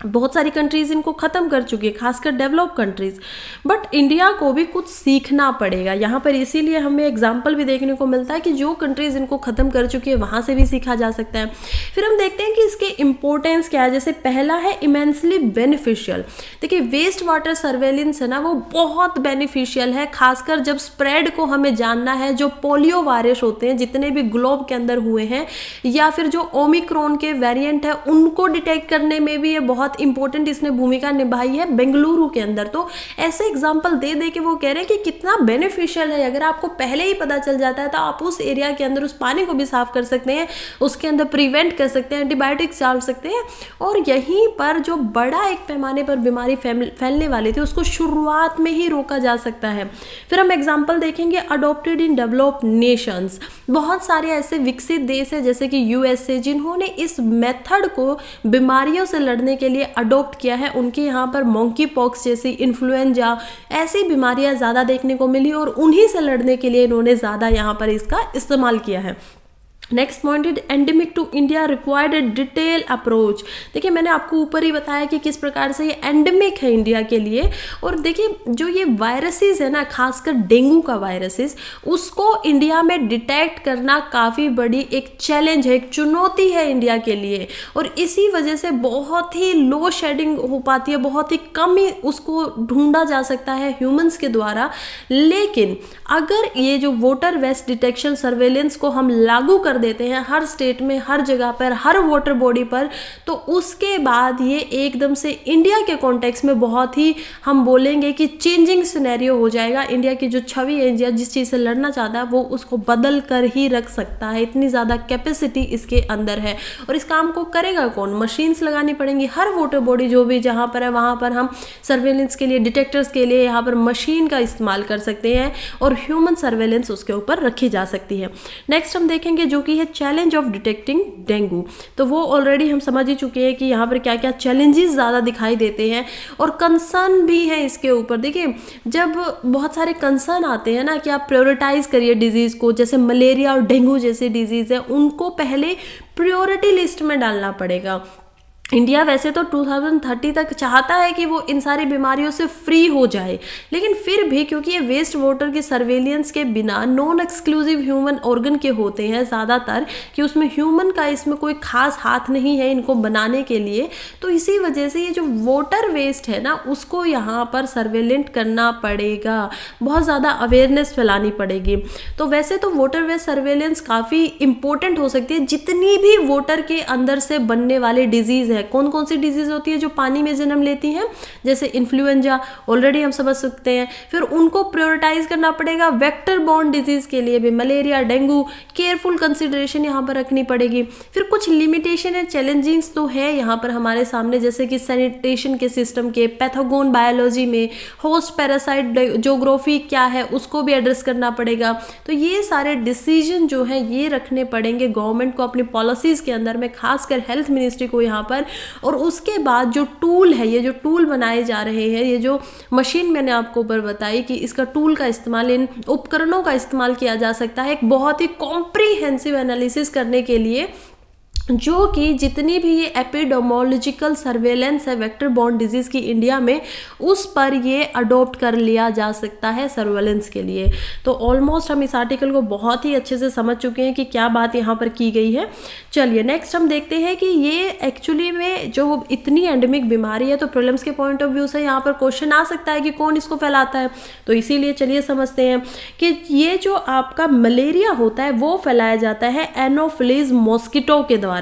बहुत सारी कंट्रीज इनको ख़त्म कर चुकी है, खासकर डेवलप कंट्रीज, बट इंडिया को भी कुछ सीखना पड़ेगा यहाँ पर। इसीलिए हमें एग्जाम्पल भी देखने को मिलता है कि जो कंट्रीज इनको ख़त्म कर चुकी है वहाँ से भी सीखा जा सकता है। फिर हम देखते हैं कि इसके इम्पोर्टेंस क्या है। जैसे पहला है इमेंसली बेनिफिशियल। देखिए वेस्ट वाटर सर्वेलेंस है ना, वो बहुत बेनिफिशियल है, खासकर जब स्प्रेड को हमें जानना है। जो पोलियो वायरस होते हैं जितने भी ग्लोब के अंदर हुए हैं, या फिर जो ओमिक्रॉन के वेरिएंट है, उनको डिटेक्ट करने में भी ये बहुत इंपॉर्टेंट इसने भूमिका निभाई है बेंगलुरु के अंदर। तो ऐसे एग्जांपल दे दे के वो कह रहे हैं कि कितना बेनिफिशियल है। अगर आपको पहले ही पता चल जाता है तो आप उस एरिया के अंदर उस पानी को भी साफ कर सकते हैं, उसके अंदर प्रिवेंट कर सकते हैं, एंटीबायोटिक्स डाल सकते हैं, और यहीं पर जो बड़ा एक पैमाने पर बीमारी फैलने वाली थी उसको शुरुआत में ही रोका जा सकता है। फिर हम एग्जाम्पल देखेंगे अडॉप्टेड इन डेवलप्ड नेशंस। बहुत सारे ऐसे विकसित देश है जैसे कि यूएसए, जिन्होंने इस मेथड को बीमारियों से लड़ने के लिए अडॉप्ट किया है। उनके यहाँ पर मंकी पॉक्स जैसी, इन्फ्लुएंजा, ऐसी बीमारियां ज़्यादा देखने को मिली और उन्हीं से लड़ने के लिए इन्होंने ज़्यादा यहाँ पर इसका इस्तेमाल किया है। Next point is endemic to India required a detail approach. देखिए मैंने आपको ऊपर ही बताया कि किस प्रकार से ये एंडेमिक है इंडिया के लिए। और देखिए जो ये वायरसेस है ना, खासकर डेंगू का वायरसेस, उसको इंडिया में डिटेक्ट करना काफ़ी बड़ी एक चैलेंज है, एक चुनौती है इंडिया के लिए। और इसी वजह से बहुत ही लो शेडिंग हो पाती है, बहुत ही कम ही उसको ढूंढा जा सकता है ह्यूमंस के द्वारा। लेकिन अगर ये जो वाटर वेस्ट डिटेक्शन सर्वेलेंस को हम लागू कर देते हैं हर स्टेट में, हर जगह पर, हर वाटर बॉडी पर, तो उसके बाद ये एकदम से इंडिया के कॉन्टेक्स्ट में बहुत ही हम बोलेंगे कि चेंजिंग सिनेरियो हो जाएगा। इंडिया की जो छवि है, इंडिया जिस चीज़ से लड़ना चाहता है वो उसको बदल कर ही रख सकता है। इतनी ज़्यादा कैपेसिटी इसके अंदर है। और इस काम को करेगा कौन? मशीन्स लगानी पड़ेंगी। हर वाटर बॉडी जो भी जहाँ पर है वहाँ पर हम सर्वेलेंस के लिए, डिटेक्टर्स के लिए यहाँ पर मशीन का इस्तेमाल कर सकते हैं और ह्यूमन सर्वेलेंस उसके ऊपर रखी जा सकती है। नेक्स्ट हम देखेंगे जो कि है चैलेंज ऑफ डिटेक्टिंग डेंगू। तो वो ऑलरेडी हम समझ ही चुके हैं कि यहाँ पर क्या क्या चैलेंजेस ज़्यादा दिखाई देते हैं और कंसर्न भी है इसके ऊपर। देखिए जब बहुत सारे कंसर्न आते हैं ना कि आप प्रायोरिटाइज करिए डिजीज़ को, जैसे मलेरिया और डेंगू जैसे डिजीज़ है उनको पहले प्रायोरिटी लिस्ट में डालना पड़ेगा। इंडिया वैसे तो 2030 तक चाहता है कि वो इन सारी बीमारियों से फ्री हो जाए, लेकिन फिर भी क्योंकि ये वेस्ट वाटर की सर्वेलियंस के बिना नॉन एक्सक्लूसिव ह्यूमन ऑर्गन के होते हैं ज़्यादातर, कि उसमें ह्यूमन का इसमें कोई खास हाथ नहीं है इनको बनाने के लिए, तो इसी वजह से ये जो वाटर वेस्ट है ना उसको यहाँ पर सर्वेलेंट करना पड़ेगा, बहुत ज़्यादा अवेयरनेस फैलानी पड़ेगी। तो वैसे तो वाटर वेस्ट सर्वेलेंस काफ़ी इंपॉर्टेंट हो सकती है। जितनी भी वाटर के अंदर से बनने वाले डिजीज़, कौन कौन सी डिजीज होती है जो पानी में जन्म लेती हैं, जैसे इन्फ्लुएंजा ऑलरेडी हम समझ सकते हैं। फिर उनको प्रायोरिटाइज करना पड़ेगा। वेक्टर बॉर्न डिजीज के लिए भी मलेरिया, डेंगू, केयरफुल कंसिडरेशन यहाँ पर रखनी पड़ेगी। फिर कुछ लिमिटेशन एंड चैलेंजिंग्स तो है यहाँ पर हमारे सामने, जैसे कि सैनिटेशन के सिस्टम के, पैथोगोन बायोलॉजी में, होस्ट पैरासाइट ज्योग्राफी क्या है उसको भी एड्रेस करना पड़ेगा। तो ये सारे डिसीजन जो है ये रखने पड़ेंगे गवर्नमेंट को अपनी पॉलिसीज के अंदर में, खासकर हेल्थ मिनिस्ट्री को यहाँ पर। और उसके बाद जो टूल है, ये जो टूल बनाए जा रहे हैं, ये जो मशीन मैंने आपको ऊपर बताई कि इसका टूल का इस्तेमाल, इन उपकरणों का इस्तेमाल किया जा सकता है एक बहुत ही कॉम्प्रिहेंसिव एनालिसिस करने के लिए, जो कि जितनी भी ये एपिडेमोलॉजिकल सर्वेलेंस है वेक्टर बॉर्न डिजीज़ की इंडिया में, उस पर ये अडॉप्ट कर लिया जा सकता है सर्वेलेंस के लिए। तो ऑलमोस्ट हम इस आर्टिकल को बहुत ही अच्छे से समझ चुके हैं कि क्या बात यहाँ पर की गई है। चलिए नेक्स्ट हम देखते हैं कि ये एक्चुअली में जो इतनी एंडेमिक बीमारी है, तो प्रीलिम्स के पॉइंट ऑफ व्यू से यहाँ पर क्वेश्चन आ सकता है कि कौन इसको फैलाता है। तो इसीलिए चलिए समझते हैं कि ये जो आपका मलेरिया होता है वो फैलाया जाता है एनोफिलीज मॉस्किटो के द्वारा,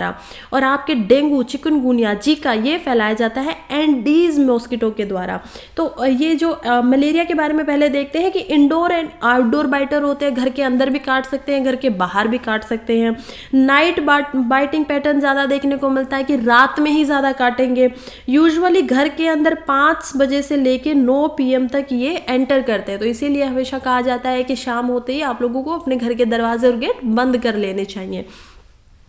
और आपके डेंगू, चिकनगुनिया, जीका ये फैलाया जाता है एंडीज मॉस्किटो के द्वारा। तो ये जो मलेरिया के बारे में पहले देखते हैं कि इंडोर एंड आउटडोर बाइटर होते हैं, घर के अंदर भी काट सकते हैं, घर के बाहर भी काट सकते हैं। नाइट बाइटिंग पैटर्न ज़्यादा देखने को मिलता है कि रात में ही ज़्यादा काटेंगे। यूजुअली घर के अंदर 5 बजे से लेके 9 PM तक ये एंटर करते हैं, तो इसीलिए हमेशा कहा जाता है कि शाम होते ही आप लोगों को अपने घर के दरवाजे और गेट बंद कर लेने चाहिए।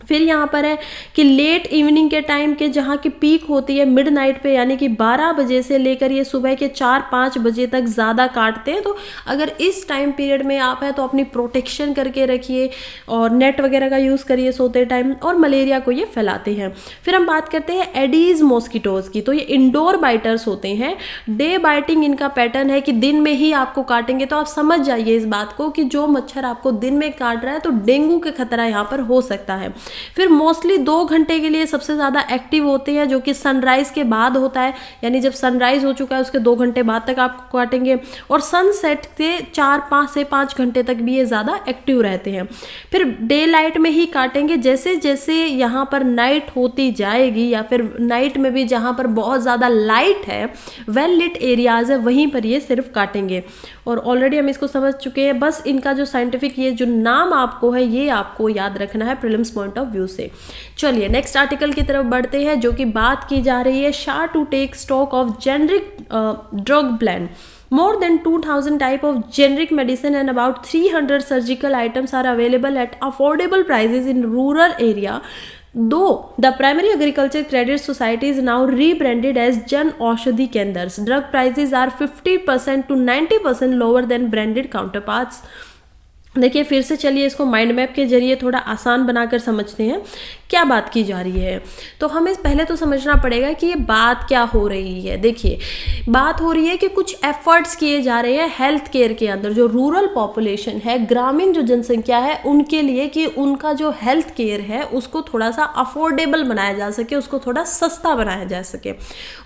फिर यहाँ पर है कि लेट इवनिंग के टाइम के जहाँ की पीक होती है मिडनाइट पे, यानी कि 12 बजे से लेकर ये सुबह के 4-5 बजे तक ज़्यादा काटते हैं। तो अगर इस टाइम पीरियड में आप हैं तो अपनी प्रोटेक्शन करके रखिए और नेट वगैरह का यूज़ करिए सोते टाइम, और मलेरिया को ये फैलाते हैं। फिर हम बात करते हैं एडीज मॉस्किटोज़ की। तो ये इंडोर बाइटर्स होते हैं, डे बाइटिंग इनका पैटर्न है कि दिन में ही आपको काटेंगे। तो आप समझ जाइए इस बात को कि जो मच्छर आपको दिन में काट रहा है तो डेंगू का खतरा यहाँ पर हो सकता है। फिर मोस्टली 2 घंटे के लिए सबसे ज़्यादा एक्टिव होते हैं, जो कि सनराइज़ के बाद होता है, यानी जब सनराइज़ हो चुका है उसके 2 घंटे बाद तक आप काटेंगे, और सनसेट के 4 से 5 घंटे तक भी ये ज़्यादा एक्टिव रहते हैं। फिर डे लाइट में ही काटेंगे, जैसे जैसे यहाँ पर नाइट होती जाएगी या फिर नाइट में भी जहाँ पर बहुत ज़्यादा लाइट है, वेल लिट एरियाज़ है, वहीं पर ये सिर्फ काटेंगे। और ऑलरेडी हम इसको समझ चुके हैं, बस इनका जो साइंटिफिक ये जो नाम आपको है ये आपको याद रखना है प्रीलिम्स पॉइंट ऑफ व्यू से। चलिए नेक्स्ट आर्टिकल की तरफ बढ़ते हैं, जो कि बात की जा रही है Shah to take stock of generic drug plan. More than 2000 type of generic medicine and about 300 surgical items are available at affordable prices in rural area. Though the primary agriculture credit society is now rebranded as Jan Aushadhi Kendras, drug prices are 50% to 90% lower than branded counterparts. देखिए फिर से चलिए इसको माइंड मैप के जरिए थोड़ा आसान बनाकर समझते हैं क्या बात की जा रही है। तो हमें पहले तो समझना पड़ेगा कि ये बात क्या हो रही है। देखिए बात हो रही है कि कुछ एफर्ट्स किए जा रहे हैं हेल्थ केयर के अंदर, जो रूरल पॉपुलेशन है, ग्रामीण जो जनसंख्या है उनके लिए, कि उनका जो हेल्थ केयर है उसको थोड़ा सा अफोर्डेबल बनाया जा सके, उसको थोड़ा सस्ता बनाया जा सके।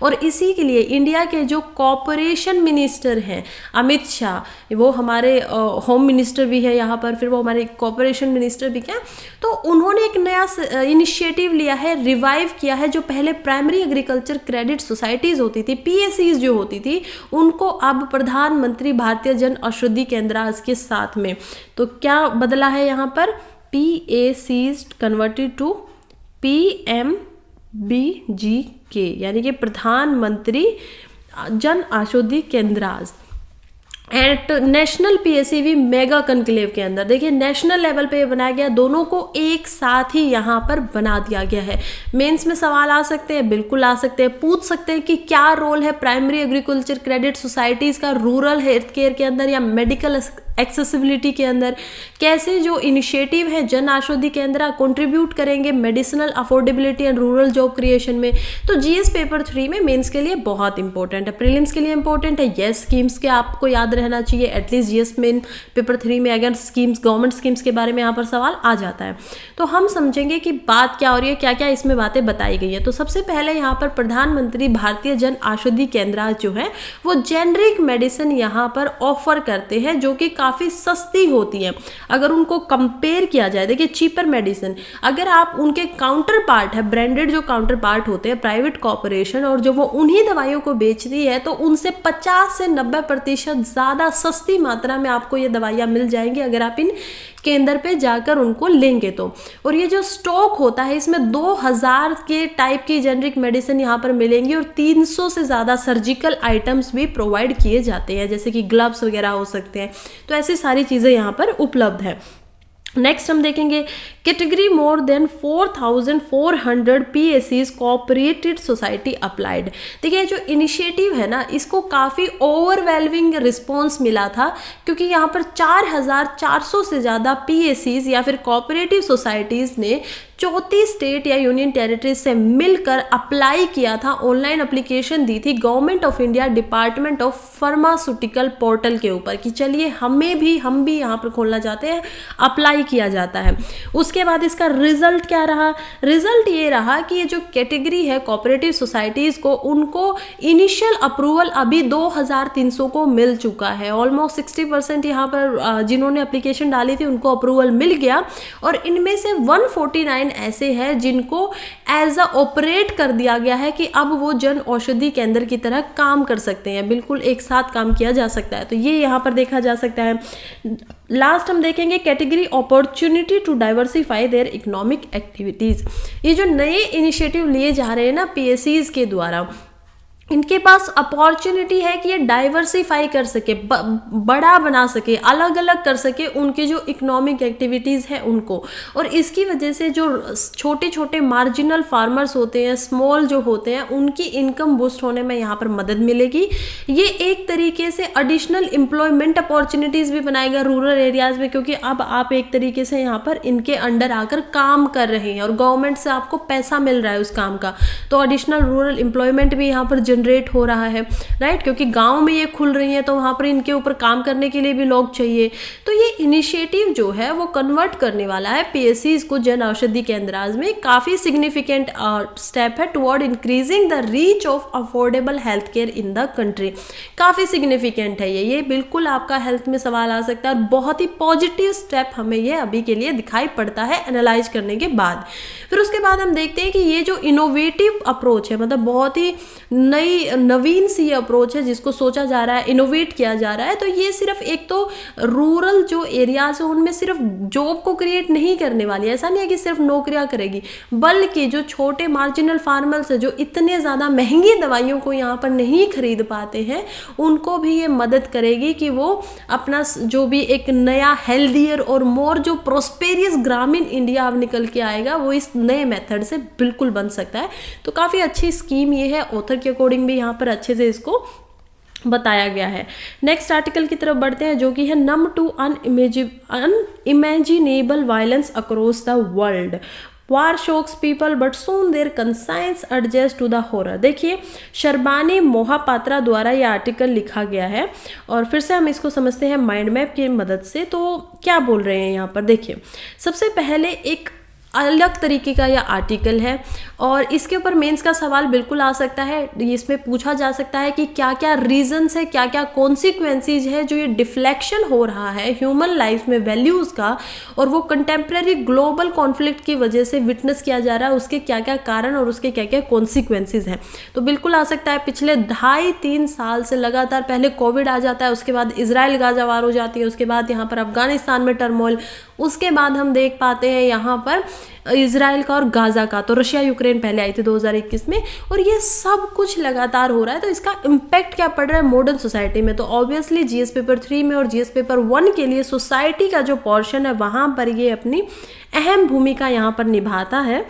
और इसी के लिए इंडिया के जो कॉरपोरेशन मिनिस्टर हैं अमित शाह, वो हमारे होम मिनिस्टर भी है यहाँ पर, फिर वो हमारे कॉरपोरेशन मिनिस्टर भी क्या, तो उन्होंने एक नया इनिशिएटिव लिया है, रिवाइव किया है। जो पहले प्राइमरी एग्रीकल्चर क्रेडिट सोसाइटीज होती थी, पीएसीज जो होती थी, उनको अब प्रधानमंत्री भारतीय जन औषधि केंद्र के साथ में, तो क्या बदला है यहाँ पर, पीएसीज कन्वर्टेड टू पीएमबीजीके, यानी कि प्रधानमंत्री जन औषधि केंद्र एट नेशनल पीएससीवी मेगा कनक्लेव के अंदर। देखिए नेशनल लेवल पे बनाया गया, दोनों को एक साथ ही यहाँ पर बना दिया गया है। मेंस में सवाल आ सकते हैं, बिल्कुल आ सकते हैं, पूछ सकते हैं कि क्या रोल है प्राइमरी एग्रीकल्चर क्रेडिट सोसाइटीज का रूरल हेल्थ केयर के अंदर या मेडिकल एक्सेसिबिलिटी के अंदर, कैसे जो इनिशिएटिव है जन औषधि केंद्र कंट्रीब्यूट करेंगे medicinal affordability and rural job creation में। तो जीएस पेपर 3 में मेंस के लिए बहुत इंपॉर्टेंट है, प्रीलिम्स के लिए इंपॉर्टेंट है। यस स्कीम्स के आपको याद रहना चाहिए, एटलीस्ट जीएस मेन पेपर 3 में अगर स्कीम्स, गवर्नमेंट स्कीम्स के बारे में यहाँ पर सवाल आ जाता है। तो हम समझेंगे कि बात क्या हो रही है, क्या क्या इसमें बातें बताई गई है। तो सबसे पहले यहाँ पर प्रधानमंत्री भारतीय जन औषधि केंद्र जो है वो जेनरिक मेडिसिन यहाँ पर ऑफर करते हैं, जो कि काफ़ी सस्ती होती है अगर उनको कंपेयर किया जाए। देखिए चीपर मेडिसिन, अगर आप उनके काउंटर पार्ट है, ब्रांडेड जो काउंटर पार्ट होते हैं प्राइवेट कॉर्पोरेशन, और जो वो उन्हीं दवाइयों को बेचती है, तो उनसे 50 से 90% ज़्यादा सस्ती मात्रा में आपको ये दवाइयाँ मिल जाएंगी अगर आप इन केंद्र पे जाकर उनको लेंगे तो। और ये जो स्टॉक होता है इसमें 2000 के टाइप की जेनरिक मेडिसिन यहाँ पर मिलेंगी, और 300 से ज़्यादा सर्जिकल आइटम्स भी प्रोवाइड किए जाते हैं, जैसे कि ग्लव्स वगैरह हो सकते हैं। तो ऐसी सारी चीज़ें यहाँ पर उपलब्ध है। नेक्स्ट हम देखेंगे कैटेगरी मोर देन 4400 पीएससीज कोऑपरेटिव सोसाइटी अप्लाइड। देखिए जो इनिशिएटिव है ना, इसको काफ़ी ओवरवेलमिंग रिस्पॉन्स मिला था, क्योंकि यहाँ पर 4400 से ज़्यादा पीएससीज या फिर कोऑपरेटिव सोसाइटीज़ ने 34 स्टेट या यूनियन टेरिटरीज से मिलकर अप्लाई किया था, ऑनलाइन एप्लीकेशन दी थी government of India department of pharmaceutical portal के ऊपर कि चलिए हम भी यहाँ पर खोलना चाहते हैं, अप्लाई किया जाता है। उसके बाद इसका रिजल्ट क्या रहा, रिजल्ट ये रहा कि ये जो कैटेगरी है कोऑपरेटिव सोसाइटीज़ को, उनको इनिशियल अप्रूवल अभी 2300 को मिल चुका है। ऑलमोस्ट 60% यहाँ पर जिन्होंने एप्लीकेशन डाली थी उनको अप्रूवल मिल गया, और इनमें से 149 ऐसे हैं जिनको एज अ ऑपरेट कर दिया गया है कि अब वो जन औषधि केंद्र की तरह काम कर सकते हैं, बिल्कुल एक साथ काम किया जा सकता है। तो ये यहाँ पर देखा जा सकता है। लास्ट हम देखेंगे category opportunity to diversify their economic activities. ये जो नए इनिशिएटिव लिए जा रहे हैं ना पीएससीज के द्वारा, इनके पास अपॉर्चुनिटी है कि ये डाइवर्सिफाई कर सके, बड़ा बना सके, अलग अलग कर सके उनके जो इकोनॉमिक एक्टिविटीज़ हैं उनको। और इसकी वजह से जो छोटे छोटे मार्जिनल फार्मर्स होते हैं, स्मॉल जो होते हैं, उनकी इनकम बूस्ट होने में यहाँ पर मदद मिलेगी। ये एक तरीके से एडिशनल एम्प्लॉयमेंट अपॉर्चुनिटीज़ भी बनाएगा रूरल एरियाज़ में, क्योंकि अब आप एक तरीके से यहाँ पर इनके अंडर आकर काम कर रहे हैं और गवर्नमेंट से आपको पैसा मिल रहा है उस काम का, तो एडिशनल रूरल एम्प्लॉयमेंट भी यहाँ पर जनरेट हो रहा है, राइट। क्योंकि गांव में ये खुल रही है तो वहाँ पर इनके ऊपर काम करने के लिए भी लोग चाहिए। तो ये इनिशिएटिव जो है वो कन्वर्ट करने वाला है पीएससीज को जन औषधि केंद्राज में। काफ़ी सिग्निफिकेंट स्टेप है toward increasing the reach of affordable health care in the country. काफ़ी सिग्निफिकेंट है ये बिल्कुल आपका हेल्थ में सवाल आ सकता है, और बहुत ही पॉजिटिव स्टेप हमें ये अभी के लिए दिखाई पड़ता है एनालाइज करने के बाद। फिर उसके बाद हम देखते हैं कि ये जो इनोवेटिव अप्रोच है, मतलब बहुत ही नवीन सी अप्रोच है जिसको सोचा जा रहा है, इनोवेट किया जा रहा है। तो ये सिर्फ एक तो रूरल जो एरियाज है उनमें सिर्फ जॉब को क्रिएट नहीं करने वाली है, ऐसा नहीं है कि सिर्फ नौकरियां करेगी, बल्कि जो छोटे मार्जिनल फार्मर्स है जो इतने ज़्यादा महंगी दवाइयों को यहाँ पर नहीं खरीद पाते हैं, उनको भी ये मदद करेगी कि वो अपना जो भी एक नया हेल्दियर और मोर जो प्रोस्पेरियस ग्रामीण इंडिया अब निकल के आएगा वो इस नए मेथड से बिल्कुल बन सकता है। तो काफ़ी अच्छी स्कीम ये है, ऑथर के अकॉर्डिंग भी यहाँ पर अच्छे से इसको बताया गया है। नेक्स्ट आर्टिकल की तरफ बढ़ते हैं, जो कि है numb to unimaginable violence across the world, war shocks people but soon their conscience adjust to the horror. देखिए, शर्बानी मोहापात्रा द्वारा ये आर्टिकल लिखा गया है और फिर से हम इसको समझते हैं माइंड मैप की मदद से। तो क्या बोल रहे हैं यहाँ पर, देखिए सबसे पहले एक अलग तरीके का यह आर्टिकल है और इसके ऊपर मेंस का सवाल बिल्कुल आ सकता है। इसमें पूछा जा सकता है कि क्या क्या रीजंस है, क्या क्या कॉन्सिक्वेंसेज है जो ये डिफ्लेक्शन हो रहा है ह्यूमन लाइफ में वैल्यूज़ का, और वो कंटेम्प्रेरी ग्लोबल कॉन्फ्लिक्ट की वजह से विटनेस किया जा रहा है, उसके क्या क्या कारण और उसके क्या क्या कॉन्सिक्वेंसेज हैं। तो बिल्कुल आ सकता है। पिछले 2.5-3 साल से लगातार, पहले कोविड आ जाता है, उसके बाद इजराइल गाजा वार हो जाती है, उसके बाद यहाँ पर अफगानिस्तान में टर्मोइल, उसके बाद हम देख पाते हैं यहाँ पर इजराइल का और गाजा का, तो रशिया यूक्रेन पहले आई थी 2021 में, और ये सब कुछ लगातार हो रहा है। तो इसका इम्पैक्ट क्या पड़ रहा है मॉडर्न सोसाइटी में? तो ऑब्वियसली जीएस पेपर 3 में और जीएस पेपर 1 के लिए सोसाइटी का जो पोर्शन है वहाँ पर ये अपनी अहम भूमिका यहाँ पर निभाता है।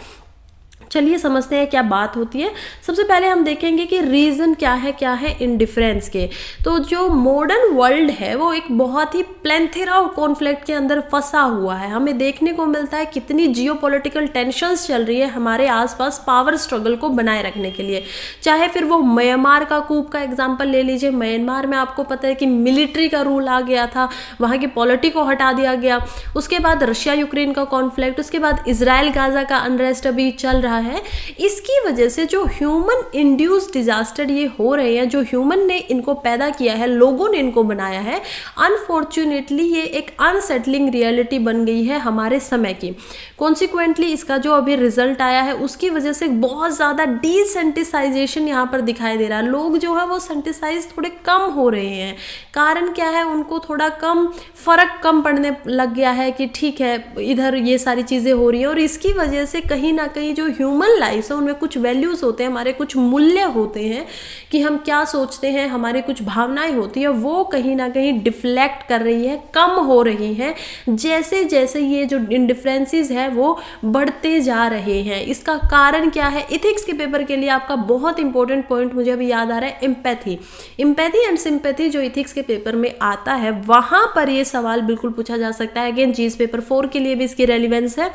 चलिए समझते हैं क्या बात होती है। सबसे पहले हम देखेंगे कि रीज़न क्या है इंडिफरेंस के। तो जो मॉडर्न वर्ल्ड है वो एक बहुत ही प्लेंथेरा ऑफ कॉन्फ्लिक्ट के अंदर फंसा हुआ है। हमें देखने को मिलता है कितनी जियोपॉलिटिकल टेंशन्स चल रही है हमारे आसपास पावर स्ट्रगल को बनाए रखने के लिए। चाहे फिर वो म्यांमार का कूप का एग्जाम्पल ले लीजिए। म्यांमार में आपको पता है कि मिलिट्री का रूल आ गया था, वहाँ की पॉलिटी को हटा दिया गया। उसके बाद रशिया यूक्रेन का कॉन्फ्लिक्ट, उसके बाद इजराइल गाजा का अनरेस्ट अभी चल रहा है। इसकी वजह से जो ह्यूमन इंड्यूस्ड डिजास्टर ये हो रहे हैं, जो ह्यूमन ने इनको पैदा किया है, लोगों ने इनको बनाया है, अनफॉर्चुनेटली ये एक अनसेटलिंग रियलिटी बन गई है हमारे समय की। कॉन्सिक्वेंटली इसका जो अभी रिजल्ट आया है उसकी वजह से बहुत ज़्यादा डिसेंटिसाइजेशन यहाँ पर दिखाई दे रहा है। लोग जो है वो सेंटिसाइज थोड़े कम हो रहे हैं। कारण क्या है? उनको थोड़ा फर्क कम पड़ने लग गया है कि ठीक है इधर ये सारी चीज़ें हो रही हैं, और इसकी वजह से कहीं ना कहीं जो ह्यूमन लाइफ है उनमें कुछ वैल्यूज़ होते हैं, हमारे कुछ मूल्य होते हैं कि हम क्या सोचते हैं, हमारी कुछ भावनाएं होती है, वो कहीं ना कहीं डिफ्लेक्ट कर रही है, कम हो रही हैं जैसे जैसे ये जो इंडिफरेंसेस है वो बढ़ते जा रहे हैं। इसका कारण क्या है? इथिक्स के पेपर के लिए आपका बहुत इंपॉर्टेंट पॉइंट मुझे अभी याद आ रहा है, एम्पैथी एंड सिंपैथी जो इथिक्स के पेपर में आता है वहां पर ये सवाल बिल्कुल पूछा जा सकता है। अगेन जीएस पेपर 4 के लिए भी इसकी रेलिवेंस है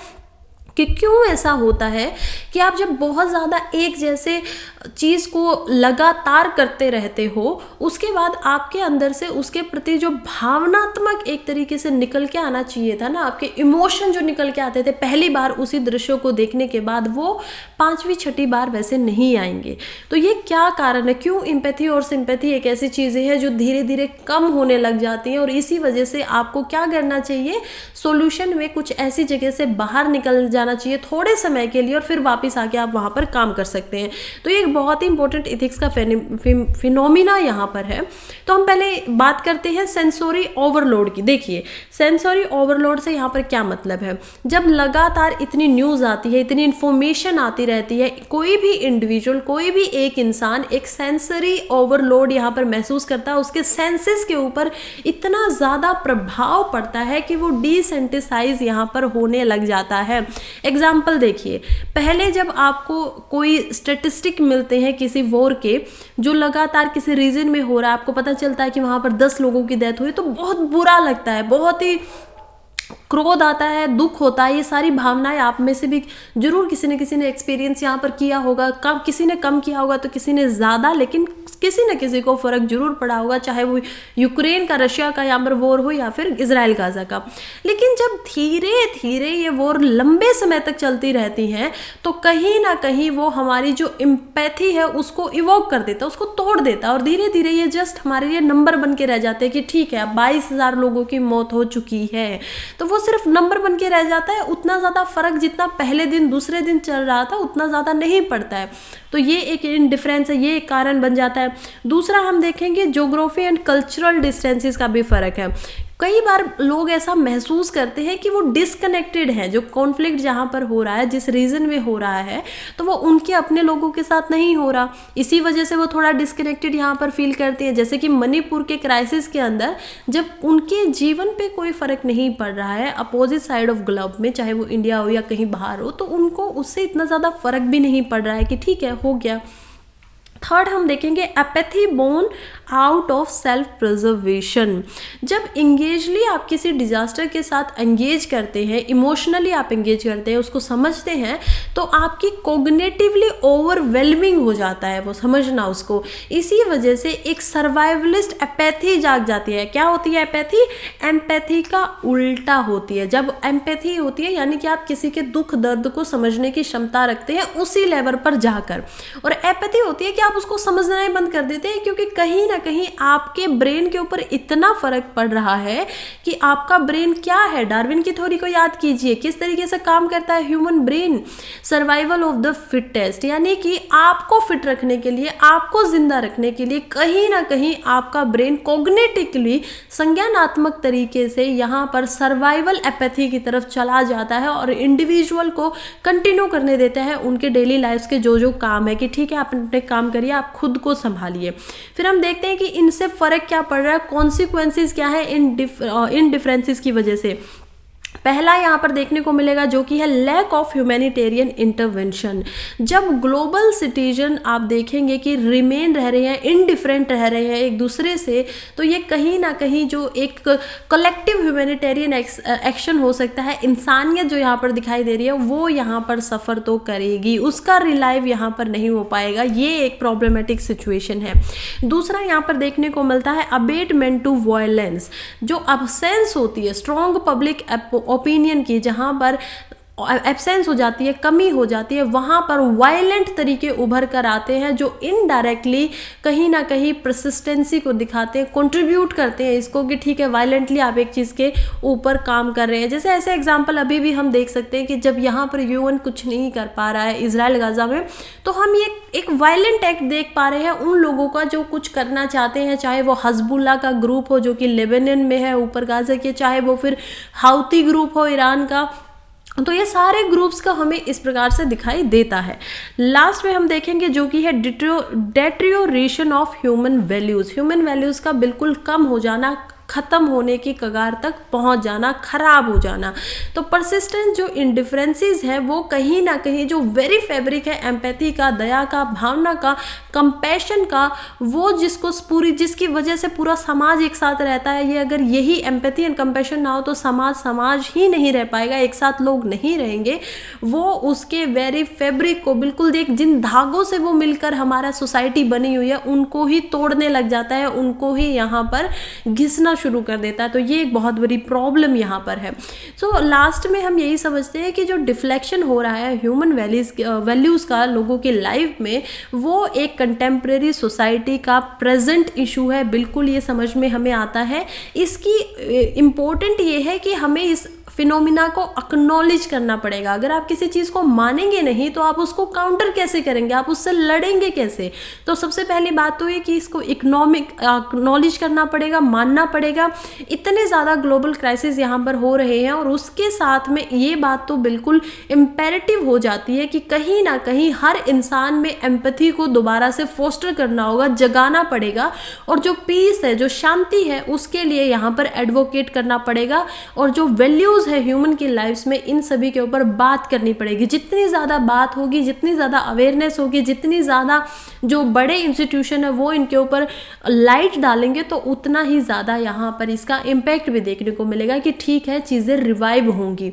कि क्यों ऐसा होता है कि आप जब बहुत ज़्यादा एक जैसे चीज़ को लगातार करते रहते हो, उसके बाद आपके अंदर से उसके प्रति जो भावनात्मक एक तरीके से निकल के आना चाहिए था ना, आपके इमोशन जो निकल के आते थे पहली बार उसी दृश्य को देखने के बाद, वो 5वीं-6ठी बार वैसे नहीं आएंगे। तो ये क्या कारण है? क्यों एम्पैथी और सिंपैथी एक ऐसी चीज़ें हैं जो धीरे धीरे कम होने लग जाती हैं, और इसी वजह से आपको क्या करना चाहिए? सोल्यूशन में कुछ ऐसी जगह से बाहर निकल जाना चाहिए थोड़े समय के लिए, और फिर वापस आके आप वहाँ पर काम कर सकते हैं। तो ये एक बहुत ही इंपॉर्टेंट इथिक्स का फिनोमिना यहाँ पर है। तो हम पहले बात करते हैं सेंसोरी ओवरलोड की। देखिए सेंसोरी ओवरलोड से यहाँ पर क्या मतलब है? जब लगातार इतनी न्यूज़ आती है, इतनी इन्फॉर्मेशन आती रहती है, कोई भी इंडिविजुअल, कोई भी एक इंसान एक सेंसरी ओवरलोड यहाँ पर महसूस करता है, उसके सेंसेस के ऊपर इतना ज़्यादा प्रभाव पड़ता है कि वो डिसेंटिसाइज यहाँ पर होने लग जाता है। एग्जाम्पल देखिए, पहले जब आपको कोई स्टेटिस्टिक मिलते हैं किसी वॉर के जो लगातार किसी रीजन में हो रहा है, आपको पता चलता है कि वहाँ पर 10 लोगों की डेथ हुई, तो बहुत बुरा लगता है, बहुत ही क्रोध आता है, दुख होता है। ये सारी भावनाएं आप में से भी जरूर किसी ने एक्सपीरियंस यहाँ पर किया होगा। किसी ने कम किया होगा तो किसी ने ज़्यादा, लेकिन किसी न किसी को फ़र्क जरूर पड़ा होगा, चाहे वो यूक्रेन का रशिया का यहाँ पर वॉर हो या फिर इजराइल गाजा का। लेकिन जब धीरे धीरे ये वॉर लंबे समय तक चलती रहती हैं तो कहीं ना कहीं वो हमारी जो एम्पैथी है उसको इवोक कर देता है, उसको तोड़ देता है, और धीरे धीरे ये जस्ट हमारे लिए नंबर बन के रह जाते हैं कि ठीक है अब 22,000 लोगों की मौत हो चुकी है, तो वो सिर्फ नंबर बन के रह जाता है। उतना ज़्यादा फर्क जितना पहले दिन दूसरे दिन चल रहा था उतना ज़्यादा नहीं पड़ता है। तो ये एक इनडिफरेंस है, ये एक कारण बन जाता है। दूसरा हम देखेंगे ज्योग्राफी एंड कल्चरल डिस्टेंसेस का भी फर्क है। कई बार लोग ऐसा महसूस करते हैं कि वो डिसकनेक्टेड है, जो कॉन्फ्लिक्ट जहाँ पर हो रहा है, जिस रीजन में हो रहा है, तो वो उनके अपने लोगों के साथ नहीं हो रहा, इसी वजह से वो थोड़ा डिसकनेक्टेड यहाँ पर फील करते हैं। जैसे कि मणिपुर के क्राइसिस के अंदर जब उनके जीवन पे कोई फर्क नहीं पड़ रहा है अपोजिट साइड ऑफ ग्लोब में, चाहे वो इंडिया हो या कहीं बाहर हो, तो उनको उससे इतना ज़्यादा फर्क भी नहीं पड़ रहा है कि ठीक है हो गया, थर्ड हम देखेंगे apathy born out of self preservation. जब इंगेजली आप किसी डिजास्टर के साथ एंगेज करते हैं, इमोशनली आप एंगेज करते हैं, उसको समझते हैं, तो आपकी कोग्निटिवली ओवरवेलमिंग हो जाता है वो समझना उसको। इसी वजह से एक सर्वाइवलिस्ट एपैथी जाग जाती है। क्या होती है एपैथी? एम्पैथी का उल्टा होती है। जब एम्पैथी होती है यानी कि आप किसी के दुख दर्द को समझने की क्षमता रखते हैं उसी लेवल पर जाकर, और एपैथी होती है कि आप उसको समझना ही बंद कर देते हैं, क्योंकि कहीं ना कहीं आपके ब्रेन के ऊपर इतना फर्क पड़ रहा है कि आपका ब्रेन क्या है। डार्विन की थ्योरी को याद कीजिए, किस तरीके से काम करता है human brain. Survival of the fittest, यानी कि आपको फिट रखने के लिए, आपको जिंदा रखने के लिए कहीं ना कहीं आपका ब्रेन कॉग्निटिवली संज्ञानात्मक तरीके से यहाँ पर सर्वाइवल एपैथी की तरफ चला जाता है और इंडिविजुअल को कंटिन्यू करने देता है उनके डेली लाइफ के जो काम है कि ठीक है आप अपने काम करिए, आप खुद को संभालिए। फिर हम देखते हैं कि इनसे फर्क क्या पड़ रहा है, कॉन्सिक्वेंसेस क्या है इन डिफरेंसेस की वजह से। पहला यहाँ पर देखने को मिलेगा जो कि है लैक ऑफ ह्यूमैनिटेरियन इंटरवेंशन। जब ग्लोबल सिटीजन आप देखेंगे कि रिमेन रह रहे हैं, इनडिफरेंट रह रहे हैं एक दूसरे से, तो ये कहीं ना कहीं जो एक कलेक्टिव ह्यूमैनिटेरियन एक्शन हो सकता है, इंसानियत जो यहाँ पर दिखाई दे रही है वो यहाँ पर सफ़र तो करेगी, उसका रिलाइव यहाँ पर नहीं हो पाएगा। ये एक प्रॉब्लमेटिक सिचुएशन है। दूसरा यहाँ पर देखने को मिलता है अबेटमेंट टू वायलेंस। जो अब्सेंस होती है स्ट्रॉन्ग पब्लिक ओपिनियन की, जहाँ पर एब्सेंस हो जाती है, कमी हो जाती है, वहाँ पर वायलेंट तरीके उभर कर आते हैं जो इनडायरेक्टली कहीं ना कहीं परसिस्टेंसी को दिखाते हैं, कंट्रीब्यूट करते हैं इसको कि ठीक है वायलेंटली आप एक चीज़ के ऊपर काम कर रहे हैं। जैसे ऐसे एग्जांपल अभी भी हम देख सकते हैं कि जब यहाँ पर यूएन कुछ नहीं कर पा रहा है इजराइल गाजा में, तो हम ये एक वायलेंट एक्ट देख पा रहे हैं उन लोगों का जो कुछ करना चाहते हैं, चाहे वो हजबुल्ला का ग्रुप हो जो कि लेबनान में है ऊपर गाजा के, चाहे वो फिर हाउती ग्रुप हो ईरान का। तो ये सारे ग्रुप्स का हमें इस प्रकार से दिखाई देता है। लास्ट में हम देखेंगे जो कि है deterioration of human values. Human values का बिल्कुल कम हो जाना, ख़त्म होने की कगार तक पहुंच जाना, खराब हो जाना। तो परसिस्टेंस जो इंडिफरेंसेस है वो कहीं ना कहीं जो वेरी फैब्रिक है एम्पैथी का, दया का, भावना का, कंपैशन का, वो जिसकी वजह से पूरा समाज एक साथ रहता है, ये अगर यही एम्पैथी एंड कंपैशन ना हो तो समाज ही नहीं रह पाएगा, एक साथ लोग नहीं रहेंगे। वो उसके वेरी फैब्रिक को बिल्कुल देख, जिन धागों से वो मिलकर हमारा सोसाइटी बनी हुई है उनको ही तोड़ने लग जाता है, उनको ही यहाँ पर घिसना शुरू कर देता है। तो ये एक बहुत बड़ी प्रॉब्लम यहाँ पर है। सो लास्ट में हम यही समझते हैं कि जो डिफ्लेक्शन हो रहा है ह्यूमन वैल्यूज़ का लोगों के लाइफ में, वो एक कंटेम्प्रेरी सोसाइटी का प्रेजेंट इशू है। बिल्कुल ये समझ में हमें आता है। इसकी इम्पोर्टेंट ये है कि हमें इस फिनोमिना को एक्नॉलेज करना पड़ेगा। अगर आप किसी चीज़ को मानेंगे नहीं तो आप उसको काउंटर कैसे करेंगे, आप उससे लड़ेंगे कैसे? तो सबसे पहली बात तो ये कि इसको एक्नॉलेज करना पड़ेगा, मानना पड़ेगा। इतने ज़्यादा ग्लोबल क्राइसिस यहाँ पर हो रहे हैं और उसके साथ में ये बात तो बिल्कुल इम्पेरेटिव हो जाती है कि कहीं ना कहीं हर इंसान में एम्पैथी को दोबारा से फोस्टर करना होगा, जगाना पड़ेगा, और जो पीस है, जो शांति है, उसके लिए यहाँ पर एडवोकेट करना पड़ेगा। और जो वैल्यूज है ह्यूमन की लाइफ्स में, इन सभी के ऊपर बात करनी पड़ेगी। जितनी ज़्यादा बात होगी, जितनी ज़्यादा अवेयरनेस होगी, जितनी ज़्यादा जो बड़े इंस्टीट्यूशन है वो इनके ऊपर लाइट डालेंगे, तो उतना ही ज़्यादा यहाँ पर इसका इम्पैक्ट भी देखने को मिलेगा कि ठीक है चीज़ें रिवाइव होंगी।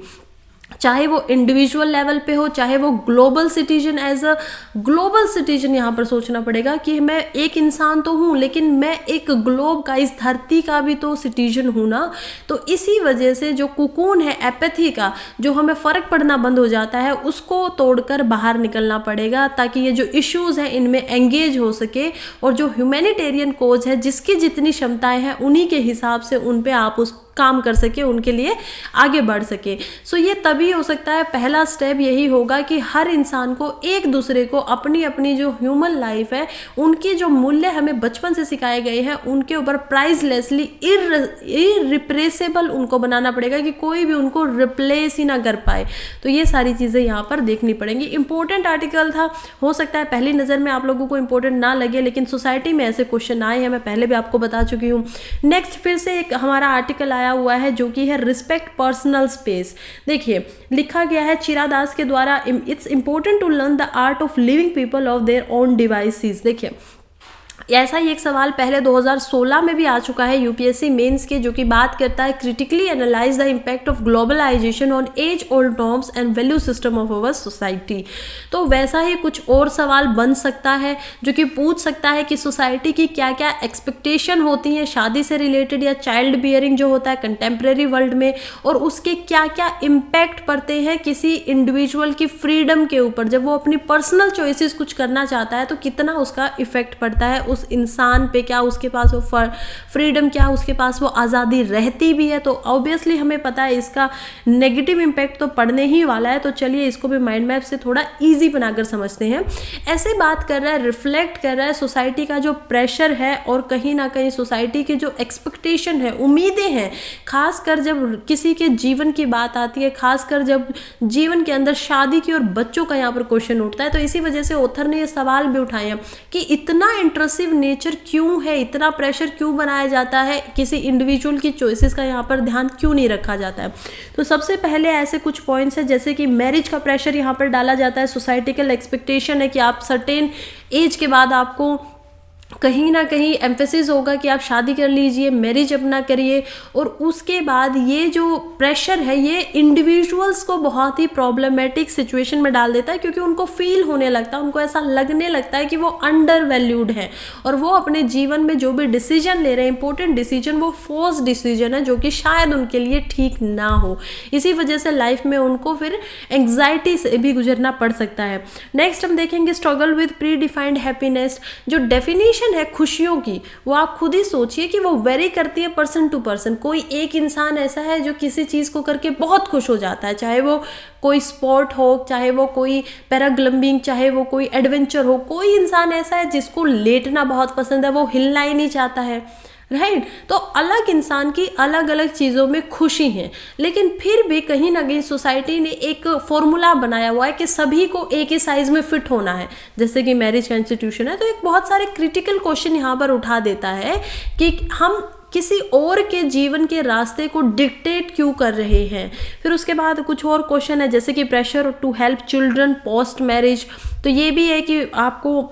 चाहे वो इंडिविजुअल लेवल पे हो, चाहे वो global citizen, as a global citizen यहाँ पर सोचना पड़ेगा कि मैं एक इंसान तो हूँ लेकिन मैं एक ग्लोब का, इस धरती का भी तो सिटीजन हूँ ना। तो इसी वजह से जो कुकून है एपैथी का, जो हमें फ़र्क पड़ना बंद हो जाता है, उसको तोड़कर बाहर निकलना पड़ेगा ताकि ये जो इश्यूज़ हैं इनमें एंगेज हो सके, और जो ह्यूमैनिटेरियन कोज है जिसकी जितनी क्षमताएँ हैं उन्हीं के हिसाब से उन पे आप उस काम कर सके, उनके लिए आगे बढ़ सके। सो ये तभी हो सकता है, पहला स्टेप यही होगा कि हर इंसान को एक दूसरे को अपनी अपनी जो ह्यूमन लाइफ है, उनके जो मूल्य हमें बचपन से सिखाए गए हैं, उनके ऊपर प्राइसलेसली इररिप्लेसेबल उनको बनाना पड़ेगा कि कोई भी उनको रिप्लेस ही ना कर पाए। तो ये सारी चीज़ें यहाँ पर देखनी पड़ेंगी। इंपॉर्टेंट आर्टिकल था, हो सकता है पहली नज़र में आप लोगों को इंपॉर्टेंट ना लगे, लेकिन सोसाइटी में ऐसे क्वेश्चन आए हैं, मैं पहले भी आपको बता चुकी हूँ। नेक्स्ट फिर से एक हमारा आर्टिकल लाया हुआ है जो कि है रिस्पेक्ट पर्सनल स्पेस। देखिए लिखा गया है चिरा दास के द्वारा, it's important to learn the art of living people of their own devices. देखिए ऐसा ही एक सवाल पहले 2016 में भी आ चुका है यूपीएससी मेंस के, जो कि बात करता है critically analyse the impact of globalisation on age old norms and value system of our society. तो वैसा ही कुछ और सवाल बन सकता है जो कि पूछ सकता है कि सोसाइटी की क्या क्या एक्सपेक्टेशन होती हैं शादी से रिलेटेड या चाइल्ड बियरिंग जो होता है कंटेम्प्रेरी वर्ल्ड में, और उसके क्या क्या इम्पैक्ट पड़ते हैं किसी इंडिविजुअल की फ्रीडम के ऊपर। जब वो अपनी पर्सनल चॉइसेस कुछ करना चाहता है तो कितना उसका इफेक्ट पड़ता है उस इंसान पे, क्या उसके पास वो फ्रीडम, क्या उसके पास वो आज़ादी रहती भी है। तो ऑब्वियसली हमें पता है इसका नेगेटिव इम्पैक्ट तो पड़ने ही वाला है। तो चलिए इसको भी माइंड मैप से थोड़ा इजी बनाकर समझते हैं। ऐसे बात कर रहा है, रिफ्लेक्ट कर रहा है सोसाइटी का जो प्रेशर है और कहीं ना कहीं सोसाइटी की जो एक्सपेक्टेशन है, उम्मीदें हैं, खासकर जब किसी के जीवन की बात आती है, खासकर जब जीवन के अंदर शादी की और बच्चों का यहाँ पर क्वेश्चन उठता है। तो इसी वजह से ऑथर ने ये सवाल भी उठाए हैं कि इतना इंटरेस्टिव नेचर क्यों है, इतना प्रेशर क्यों बनाया जाता है, किसी इंडिविजुअल की चॉइसेस का यहाँ पर ध्यान क्यों नहीं रखा जाता है। तो सबसे पहले ऐसे कुछ पॉइंट्स है जैसे कि मैरिज का प्रेशर यहाँ पर डाला जाता है। सोसाइटिकल एक्सपेक्टेशन है कि आप सर्टेन एज के बाद आपको कहीं ना कहीं एम्फेसिस होगा कि आप शादी कर लीजिए, मैरिज अपना करिए। और उसके बाद ये जो प्रेशर है ये इंडिविजुअल्स को बहुत ही प्रॉब्लमेटिक सिचुएशन में डाल देता है, क्योंकि उनको फील होने लगता है, उनको ऐसा लगने लगता है कि वो अंडर वैल्यूड है और वो अपने जीवन में जो भी डिसीजन ले रहे हैं, इंपॉर्टेंट डिसीजन, वो फोर्स डिसीजन है जो कि शायद उनके लिए ठीक ना हो। इसी वजह से लाइफ में उनको फिर एंग्जाइटी से भी गुजरना पड़ सकता है। नेक्स्ट हम देखेंगे struggle with pre defined happiness. जो डेफिनेशन है खुशियों की, वो आप खुद ही सोचिए कि वो वेरी करती है पर्सन टू पर्सन। कोई एक इंसान ऐसा है जो किसी चीज़ को करके बहुत खुश हो जाता है, चाहे वो कोई स्पोर्ट हो, चाहे वो कोई पैराग्लम्बिंग, चाहे वो कोई एडवेंचर हो। कोई इंसान ऐसा है जिसको लेटना बहुत पसंद है, वो हिलना ही नहीं चाहता है, राइट। तो अलग इंसान की अलग अलग चीज़ों में खुशी है, लेकिन फिर भी कहीं ना कहीं सोसाइटी ने एक फॉर्मूला बनाया हुआ है कि सभी को एक ही साइज में फिट होना है, जैसे कि मैरिज का इंस्टीट्यूशन है। तो एक बहुत सारे क्रिटिकल क्वेश्चन यहाँ पर उठा देता है कि हम किसी और के जीवन के रास्ते को डिक्टेट क्यों कर रहे हैं। फिर उसके बाद कुछ और क्वेश्चन है जैसे कि pressure to help children post marriage. तो ये भी है कि आपको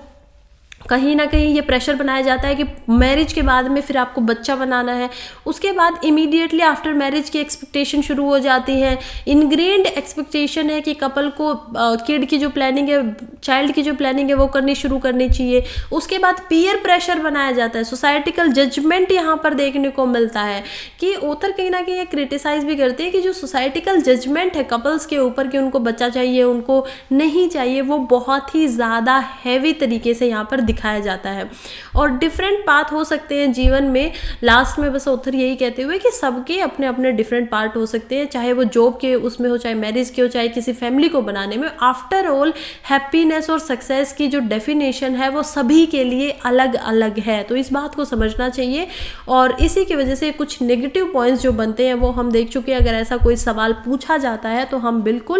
कहीं ना कहीं ये प्रेशर बनाया जाता है कि मैरिज के बाद में फिर आपको बच्चा बनाना है। उसके बाद इमीडिएटली आफ्टर मैरिज की एक्सपेक्टेशन शुरू हो जाती है। इनग्रेन्ड एक्सपेक्टेशन है कि कपल को किड की जो प्लानिंग है, चाइल्ड की जो प्लानिंग है वो शुरू करनी चाहिए। उसके बाद पीयर प्रेशर बनाया जाता है, सोसाइटिकल जजमेंट यहाँ पर देखने को मिलता है कि ऑथर कहीं ना कहीं ये क्रिटिसाइज भी करते हैं कि जो सोसाइटिकल जजमेंट है कपल्स के ऊपर कि उनको बच्चा चाहिए, उनको नहीं चाहिए, वो बहुत ही ज़्यादा हैवी तरीके से यहाँ पर दिखाया जाता है। और डिफरेंट पाथ हो सकते हैं जीवन में। लास्ट में बस ऑथर यही कहते हुए कि सबके अपने अपने डिफरेंट पार्ट हो सकते हैं, चाहे वो जॉब के उसमें हो, चाहे मैरिज के हो, चाहे किसी फैमिली को बनाने में। आफ्टर ऑल हैप्पीनेस और सक्सेस की जो डेफिनेशन है वो सभी के लिए अलग अलग है, तो इस बात को समझना चाहिए। और इसी की वजह से कुछ नेगेटिव पॉइंट्स जो बनते हैं वो हम देख चुके हैं। अगर ऐसा कोई सवाल पूछा जाता है तो हम बिल्कुल